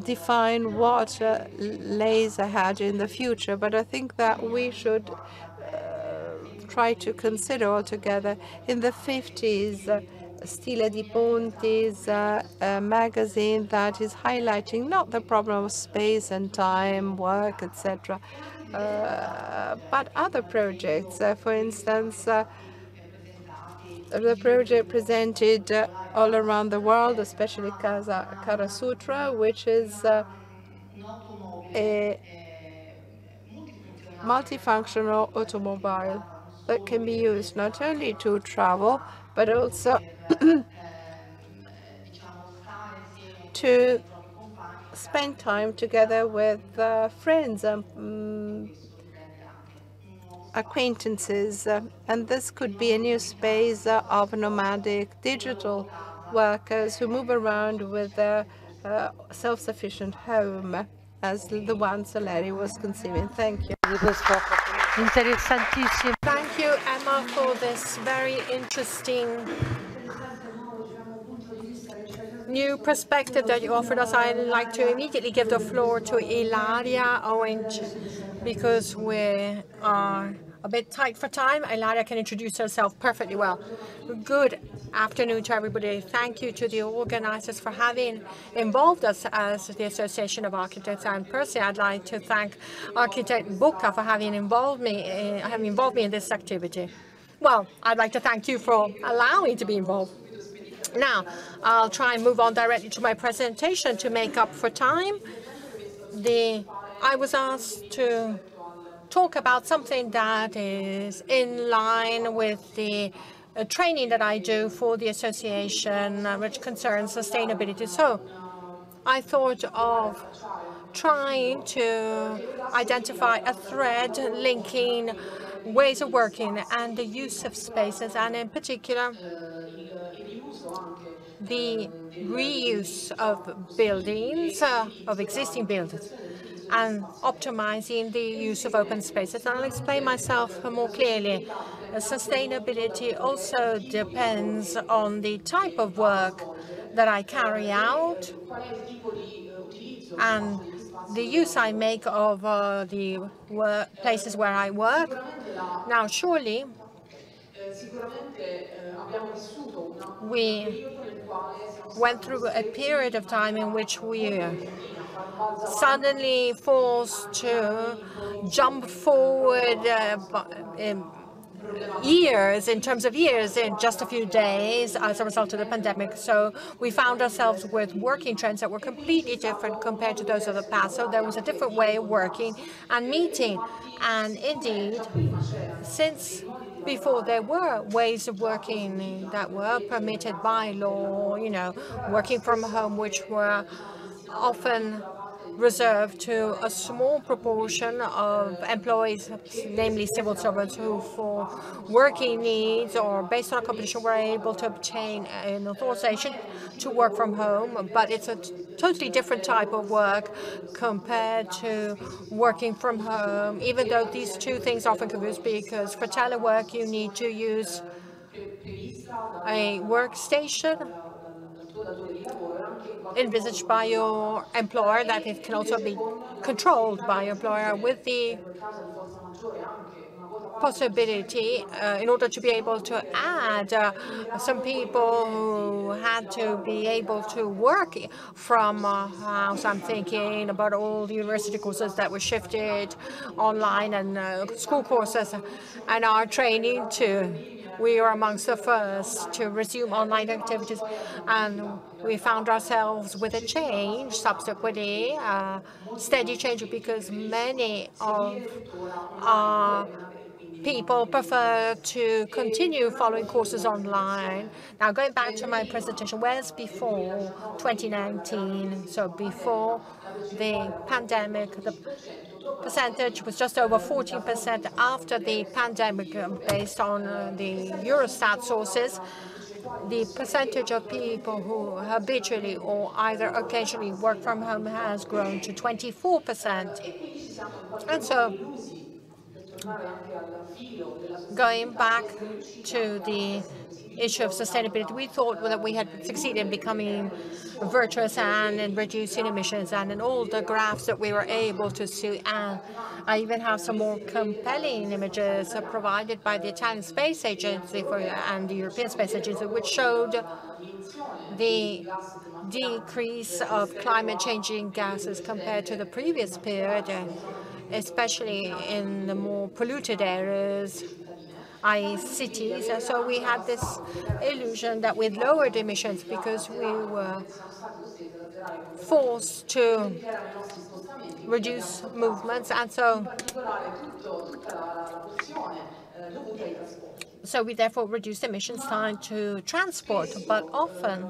define what lays ahead in the future. But I think that we should try to consider altogether. In the 50s, Stile di Ponti's magazine that is highlighting not the problem of space and time, work, etc., but other projects. For instance, the project presented all around the world, especially Kara Sutra, which is a multifunctional automobile that can be used not only to travel, but also to spend time together with friends and acquaintances. And this could be a new space of nomadic digital workers who move around with their self-sufficient home, as the one Saleri was conceiving. Thank you. Thank you, Emma, for this very interesting new perspective that you offered us. I'd like to immediately give the floor to Ilaria Owench, because we are a bit tight for time. Ilaria can introduce herself perfectly well. Good afternoon to everybody. Thank you to the organizers for having involved us as the Association of Architects. And personally, I'd like to thank Architect Bucca for having involved me in this activity. Well, I'd like to thank you for allowing me to be involved. Now, I'll try and move on directly to my presentation to make up for time. I was asked to talk about something that is in line with the training that I do for the association, which concerns sustainability. So I thought of trying to identify a thread linking ways of working and the use of spaces, and in particular the reuse of buildings, of existing buildings, and optimizing the use of open spaces. And I'll explain myself more clearly. Sustainability also depends on the type of work that I carry out and the use I make of the places where I work. Now, surely, we went through a period of time in which we were suddenly forced to jump forward years, in terms of years, in just a few days as a result of the pandemic. So we found ourselves with working trends that were completely different compared to those of the past. So there was a different way of working and meeting. And indeed, since before there were ways of working that were permitted by law, working from home, which were often reserved to a small proportion of employees, namely civil servants, who for working needs or based on a competition were able to obtain an authorization to work from home. But it's a totally different type of work compared to working from home, even though these two things often confuse, because for telework you need to use a workstation envisaged by your employer, that it can also be controlled by your employer, with the possibility, in order to be able to add some people who had to be able to work from house. I'm thinking about all the university courses that were shifted online, and school courses, and our training too. We were amongst the first to resume online activities, and we found ourselves with a change subsequently, steady change, because many of our people prefer to continue following courses online. Now, going back to my presentation, whereas before 2019, so before the pandemic, the percentage was just over 14%. After the pandemic, based on the Eurostat sources, the percentage of people who habitually or either occasionally work from home has grown to 24%. And so, going back to the issue of sustainability, we thought that we had succeeded in becoming virtuous and in reducing emissions, and in all the graphs that we were able to see, and I even have some more compelling images provided by the Italian Space Agency and the European Space Agency, which showed the decrease of climate-changing gases compared to the previous period, especially in the more polluted areas, i.e. cities. So we had this illusion that with lowered emissions, because we were forced to reduce movements, and so we therefore reduced emissions tied to transport. But often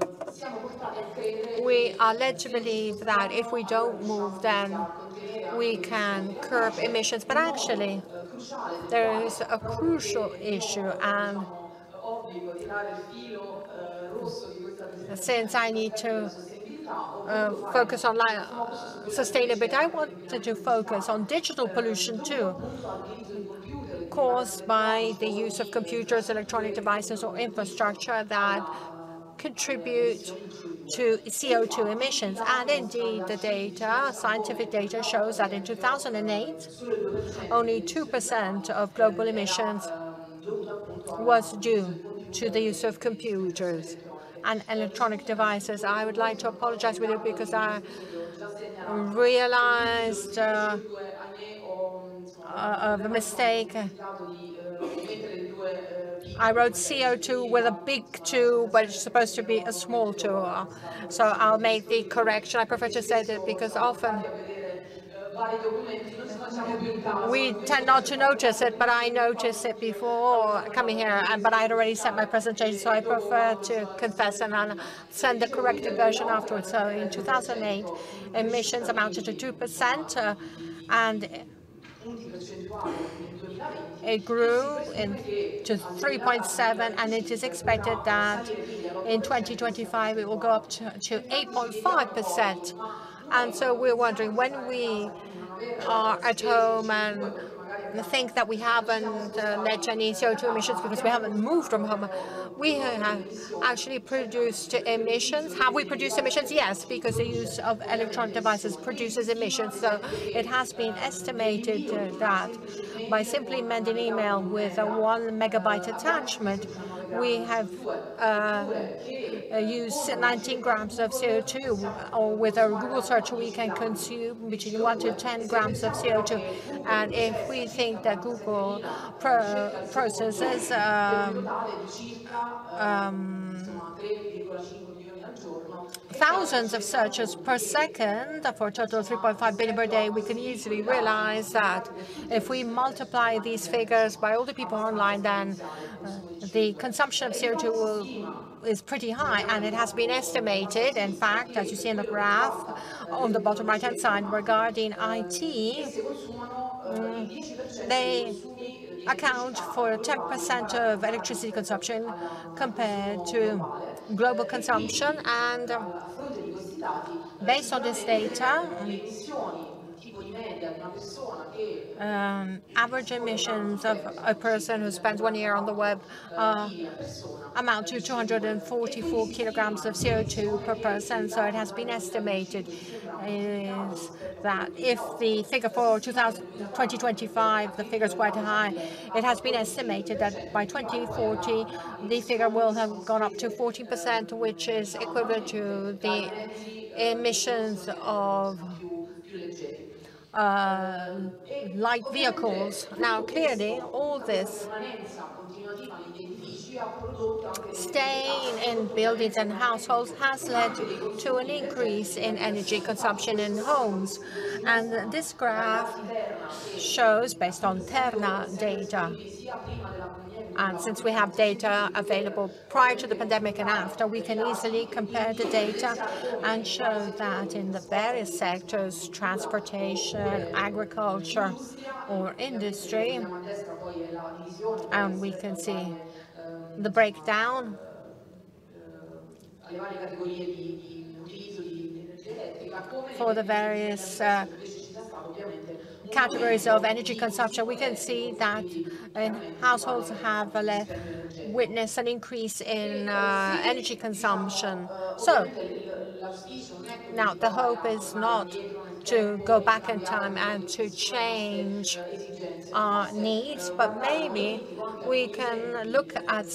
we are led to believe that if we don't move, then we can curb emissions. But actually, there is a crucial issue, and since I need to focus on sustainability, I wanted to focus on digital pollution too, caused by the use of computers, electronic devices, or infrastructure that contribute to CO2 emissions. And indeed, the data, scientific data, shows that in 2008, only 2% of global emissions was due to the use of computers and electronic devices. I would like to apologize with you because I realized of a mistake. I wrote CO2 with a big 2, but it's supposed to be a small 2. So I'll make the correction. I prefer to say that because often we tend not to notice it, but I noticed it before coming here, but I had already sent my presentation, so I prefer to confess, and I'll send the corrected version afterwards. So in 2008, emissions amounted to 2%, and it grew to 3.7, and it is expected that in 2025 it will go up to 8.5%. And so we're wondering, when we are at home and think that we haven't led to any CO2 emissions because we haven't moved from home, we have actually produced emissions. Have we produced emissions? Yes, because the use of electronic devices produces emissions. So it has been estimated that by simply sending an email with a 1 megabyte attachment, we have used 19 grams of CO2, or with a Google search we can consume between 1 to 10 grams of CO2. And if we think that Google thousands of searches per second for a total of 3.5 billion per day, we can easily realize that if we multiply these figures by all the people online, then the consumption of CO2 is pretty high, and it has been estimated, in fact, as you see in the graph on the bottom right-hand side regarding IT, they account for 10% of electricity consumption compared to global consumption, and based on this data, average emissions of a person who spends 1 year on the web amount to 244 kilograms of CO2 per person. So it has been estimated is that if the figure for 2025, the figure is quite high, it has been estimated that by 2040, the figure will have gone up to 14%, which is equivalent to the emissions of light vehicles. Now, clearly, all this staying in buildings and households has led to an increase in energy consumption in homes. And this graph shows, based on Terna data, and since we have data available prior to the pandemic and after, we can easily compare the data and show that in the various sectors, transportation, agriculture, or industry, and we can see the breakdown for the various categories of energy consumption. We can see that households have witnessed an increase in energy consumption. So now the hope is not to go back in time and to change our needs, but maybe we can look at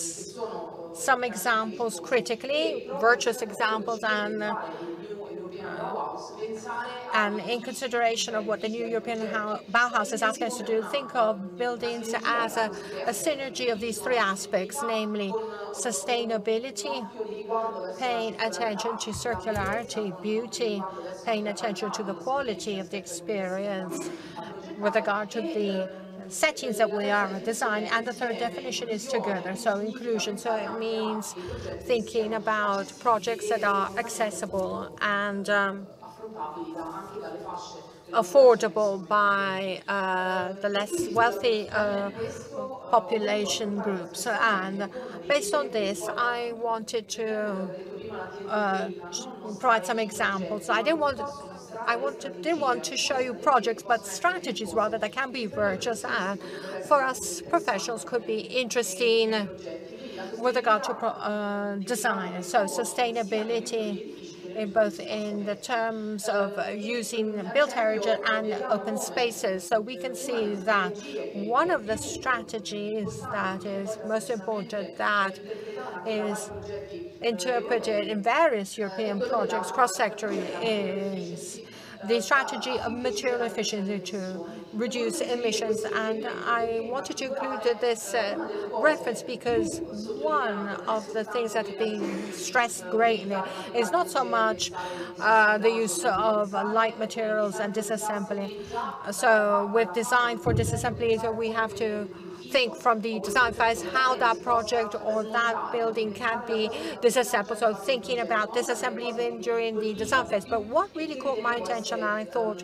some examples critically, virtuous examples, and in consideration of what the new European Bauhaus is asking us to do, think of buildings as a synergy of these three aspects, namely sustainability, paying attention to circularity, beauty, paying attention to the quality of the experience with regard to the settings that we are designing, and the third definition is together, so inclusion. So it means thinking about projects that are accessible and affordable by the less wealthy population groups. And based on this, I wanted to provide some examples. I didn't want to show you projects, but strategies rather that can be virtuous and for us professionals could be interesting with regard to design. So sustainability, both in the terms of using built heritage and open spaces. So we can see that one of the strategies that is most important, that is interpreted in various European projects cross-sectory, is the strategy of material efficiency to reduce emissions. And I wanted to include this reference because one of the things that have been stressed greatly is not so much the use of light materials and disassembly. So with design for disassembly, we have to think from the design phase how that project or that building can be disassembled. So thinking about disassembly even during the design phase. But what really caught my attention and I thought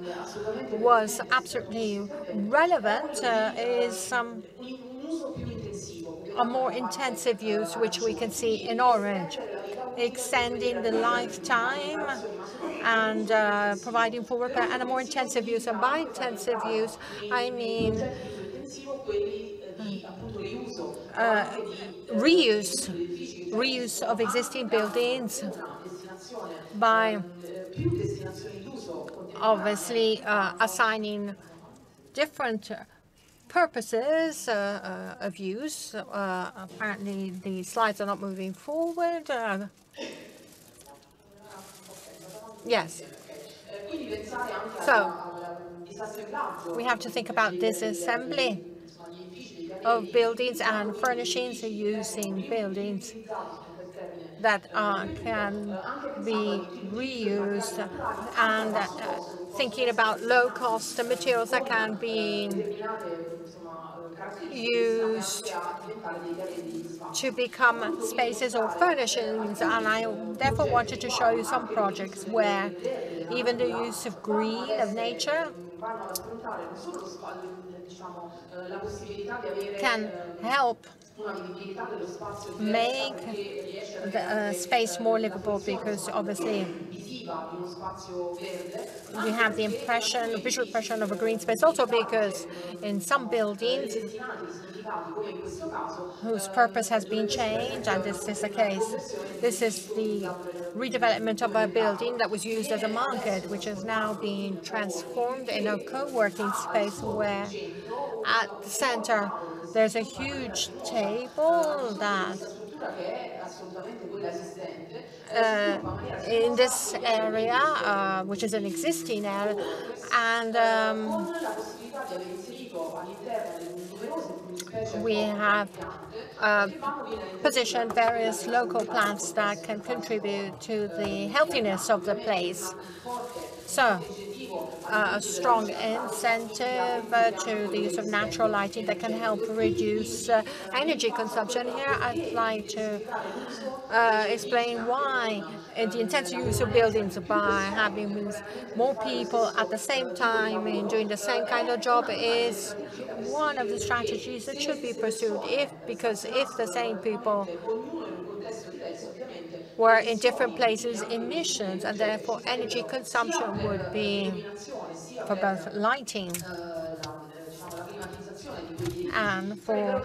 was absolutely relevant is a more intensive use, which we can see in orange, extending the lifetime and providing full repair, and a more intensive use. And by intensive use, I mean reuse of existing buildings by obviously assigning different purposes of use. Apparently the slides are not moving forward. Yes. So we have to think about disassembly of buildings and furnishings using buildings that can be reused, and thinking about low-cost materials that can be used to become spaces or furnishings. And I therefore wanted to show you some projects where even the use of green, of nature, can help make the space more livable, because obviously we have the impression, visual impression of a green space, also because in some buildings whose purpose has been changed, and this is the case. This is the redevelopment of a building that was used as a market, which is now being transformed in a co-working space where at the center there's a huge table that in this area, which is an existing area, and we have positioned various local plants that can contribute to the healthiness of the place. So, a strong incentive to the use of natural lighting that can help reduce energy consumption. Here I'd like to explain why the intense use of buildings by having more people at the same time and doing the same kind of job is one of the strategies that should be pursued, because if the same people were in different places, emissions and therefore energy consumption would be, for both lighting and for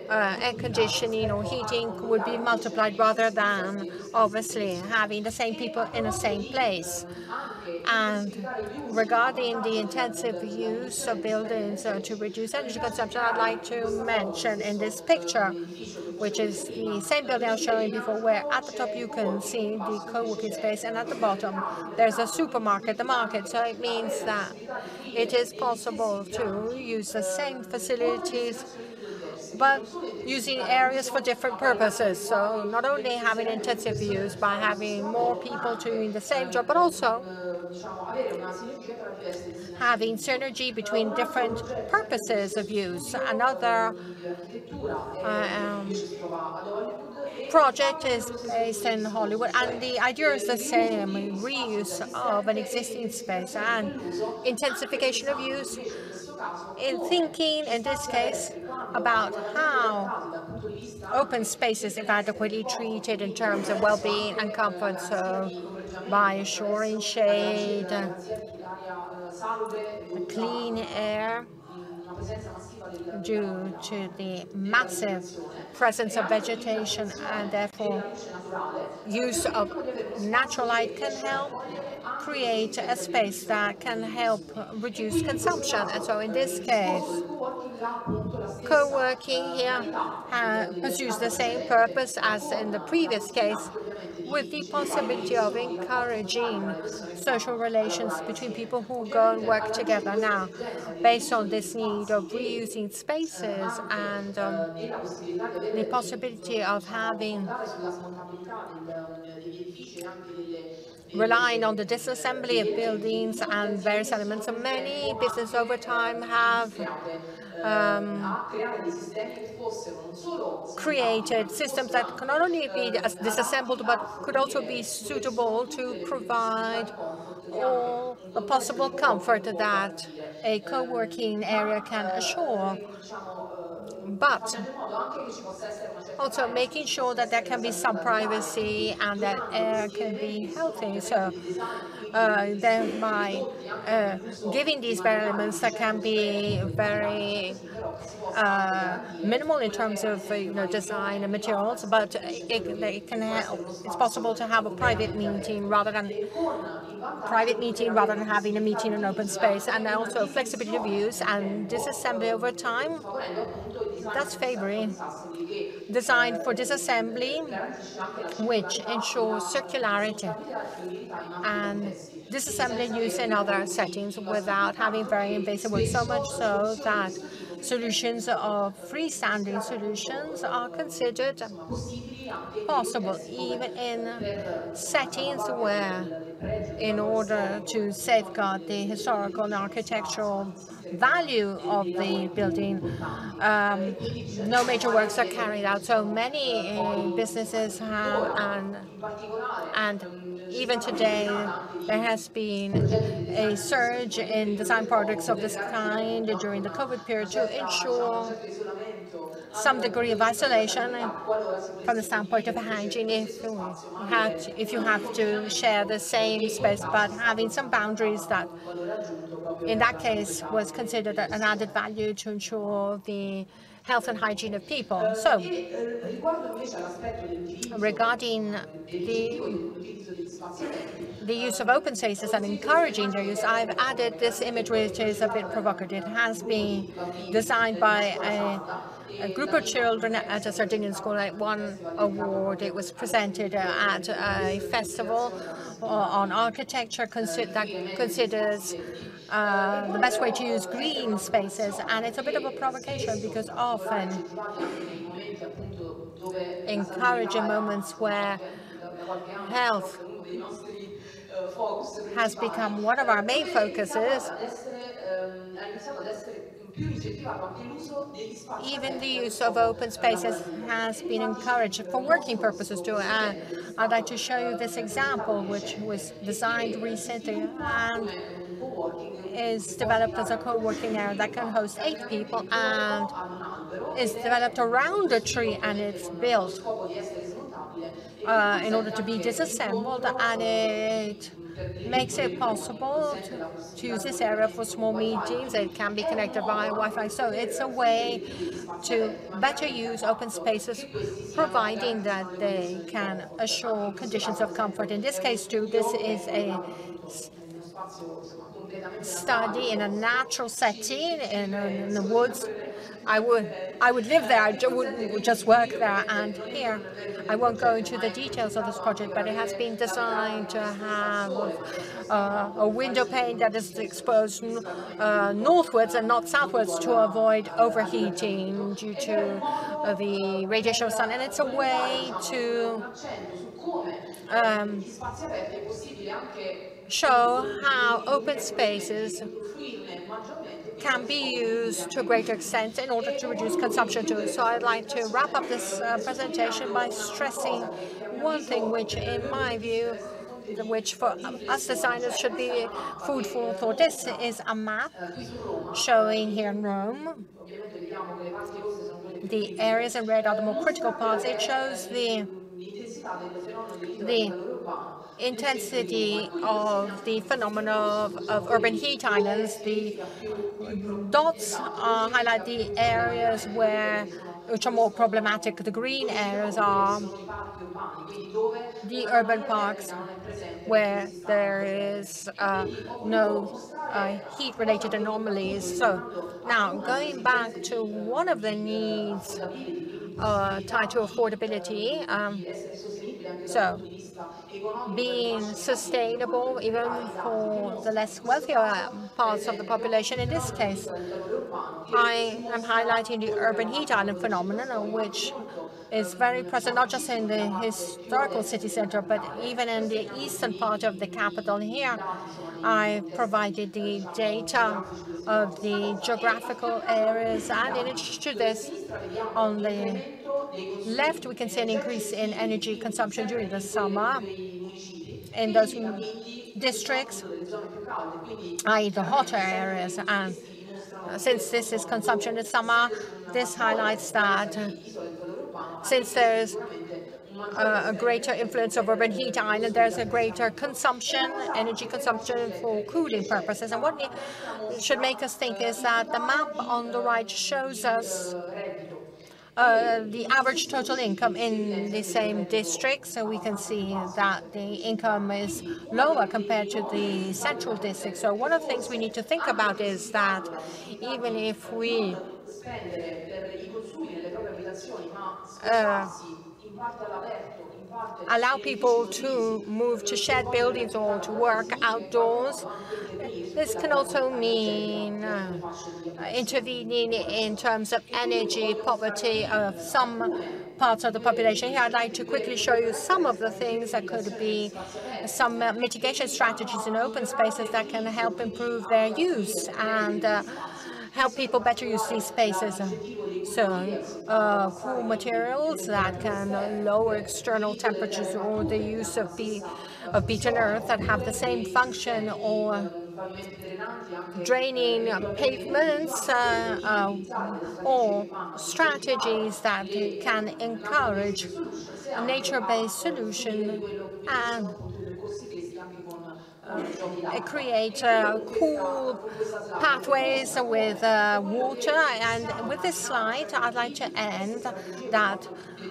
air conditioning or heating, would be multiplied, rather than obviously having the same people in the same place. And regarding the intensive use of buildings to reduce energy consumption, I'd like to mention in this picture, which is the same building I was showing before, where at the top you can see the co-working space and at the bottom there's a supermarket, the market. So it means that it is possible to use the same facilities but using areas for different purposes. So not only having intensive use by having more people doing the same job, but also having synergy between different purposes of use. Another project is based in Hollywood, and the idea is the same: reuse of an existing space and intensification of use, in thinking in this case about how open spaces are adequately treated in terms of well-being and comfort, so by assuring shade, clean air, due to the massive presence of vegetation, and therefore use of natural light can help create a space that can help reduce consumption. And so in this case, co-working here pursues the same purpose as in the previous case, with the possibility of encouraging social relations between people who go and work together. Now, based on this need of reusing spaces and the possibility of having relying on the disassembly of buildings and various elements, so many businesses over time have created systems that can not only be disassembled but could also be suitable to provide all the possible comfort that a co-working area can assure, but also making sure that there can be some privacy and that air can be healthy. So then by giving these elements that can be very minimal in terms of design and materials, but it can help. It's possible to have a private meeting rather than having a meeting in open space, and also flexibility of use and disassembly over time. That's favoring design for disassembly, which ensures circularity and disassembly use in other settings without having very invasive work, so much so that solutions of freestanding solutions are considered possible, even in settings where, in order to safeguard the historical and architectural value of the building, no major works are carried out. So many businesses have, and even today, there has been a surge in design projects of this kind during the COVID period to ensure some degree of isolation from the standpoint of hygiene if you have to share the same space, but having some boundaries that in that case was considered an added value to ensure the health and hygiene of people. So regarding the use of open spaces and encouraging their use, I've added this image which is a bit provocative. It has been designed by a group of children at a Sardinian school. At one award, it was presented at a festival on architecture that considers the best way to use green spaces, and it's a bit of a provocation because often encouraging moments where health has become one of our main focuses. Even the use of open spaces has been encouraged for working purposes too. I'd like to show you this example, which was designed recently and is developed as a co-working area that can host 8 people and is developed around a tree, and it's built in order to be disassembled, and it makes it possible to use this area for small meetings. It can be connected via Wi-Fi, so it's a way to better use open spaces, providing that they can assure conditions of comfort. In this case too, this is a study in a natural setting in the woods. I would live there. I would just work there. And here, I won't go into the details of this project, but it has been designed to have a window pane that is exposed northwards and not southwards to avoid overheating due to the radiation of the sun. And it's a way to show how open spaces can be used to a greater extent in order to reduce consumption too. So I'd like to wrap up this presentation by stressing one thing which, in my view, which for us designers should be food for thought. This is a map showing here in Rome. The areas in red are the more critical parts. It shows the intensity of the phenomenon of urban heat islands. The dots highlight the areas which are more problematic. The green areas are the urban parks where there is no heat-related anomalies. So now, going back to one of the needs tied to affordability, so being sustainable even for the less wealthier parts of the population. In this case, I am highlighting the urban heat island phenomenon, which is very present not just in the historical city center, but even in the eastern part of the capital. Here, I provided the data of the geographical areas, and in addition to this, on the left, we can see an increase in energy consumption during the summer in those districts, i.e. the hotter areas. And since this is consumption in summer, this highlights that since there's a greater influence of urban heat island, there's a greater consumption, energy consumption for cooling purposes. And what should make us think is that the map on the right shows us the average total income in the same district. So we can see that the income is lower compared to the central district. So one of the things we need to think about is that even if we allow people to move to shared buildings or to work outdoors. This can also mean intervening in terms of energy poverty of some parts of the population. Here I'd like to quickly show you some of the things that could be some mitigation strategies in open spaces that can help improve their use and help people better use these spaces. So cool materials that can lower external temperatures, or the use of beaten earth that have the same function, or draining pavements, or strategies that can encourage a nature-based solution and create cool pathways with water. And with this slide, I'd like to end that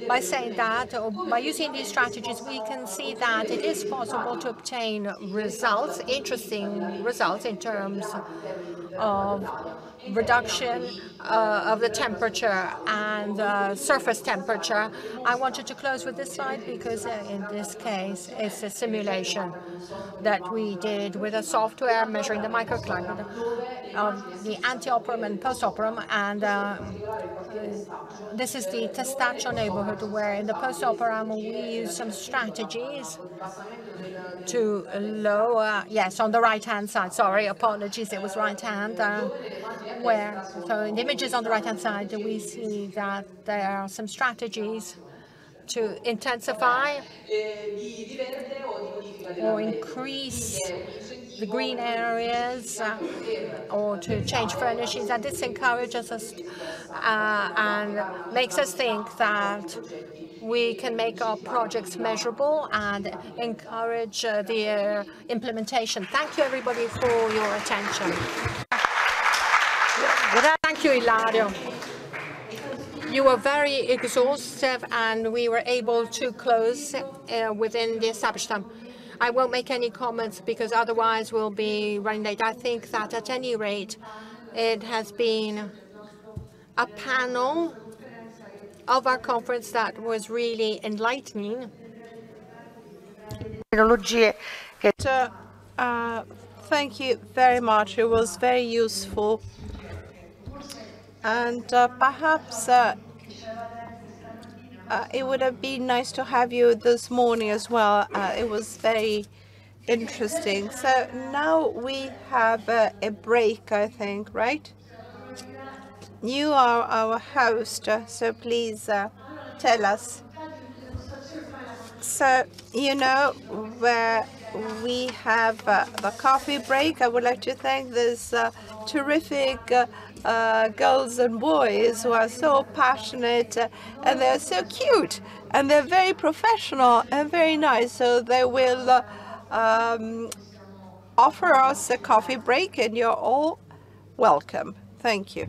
by saying that by using these strategies, we can see that it is possible to obtain results, interesting results in terms of reduction of the temperature and surface temperature. I wanted to close with this slide because in this case it's a simulation that we did with a software measuring the microclimate of the ante-operum and post-operum, and this is the Testaccio neighborhood, where in the post-operum we use some strategies to lower, yes, on the right-hand side, sorry, apologies, it was right-hand, where, so in the images on the right-hand side, we see that there are some strategies to intensify or increase the green areas or to change furnishings, and this encourages us and makes us think that we can make our projects measurable and encourage their implementation. Thank you, everybody, for your attention. Thank you, Ilario. You were very exhaustive, and we were able to close within the established time. I won't make any comments because otherwise we'll be running late. I think that at any rate, it has been a panel of our conference that was really enlightening. So, thank you very much. It was very useful. And perhaps it would have been nice to have you this morning as well. It was very interesting. So now we have a break, I think, right? You are our host, so please tell us. So, you know, where we have the coffee break, I would like to thank this terrific girls and boys who are so passionate, and they're so cute, and they're very professional and very nice. So they will offer us a coffee break, and you're all welcome. Thank you.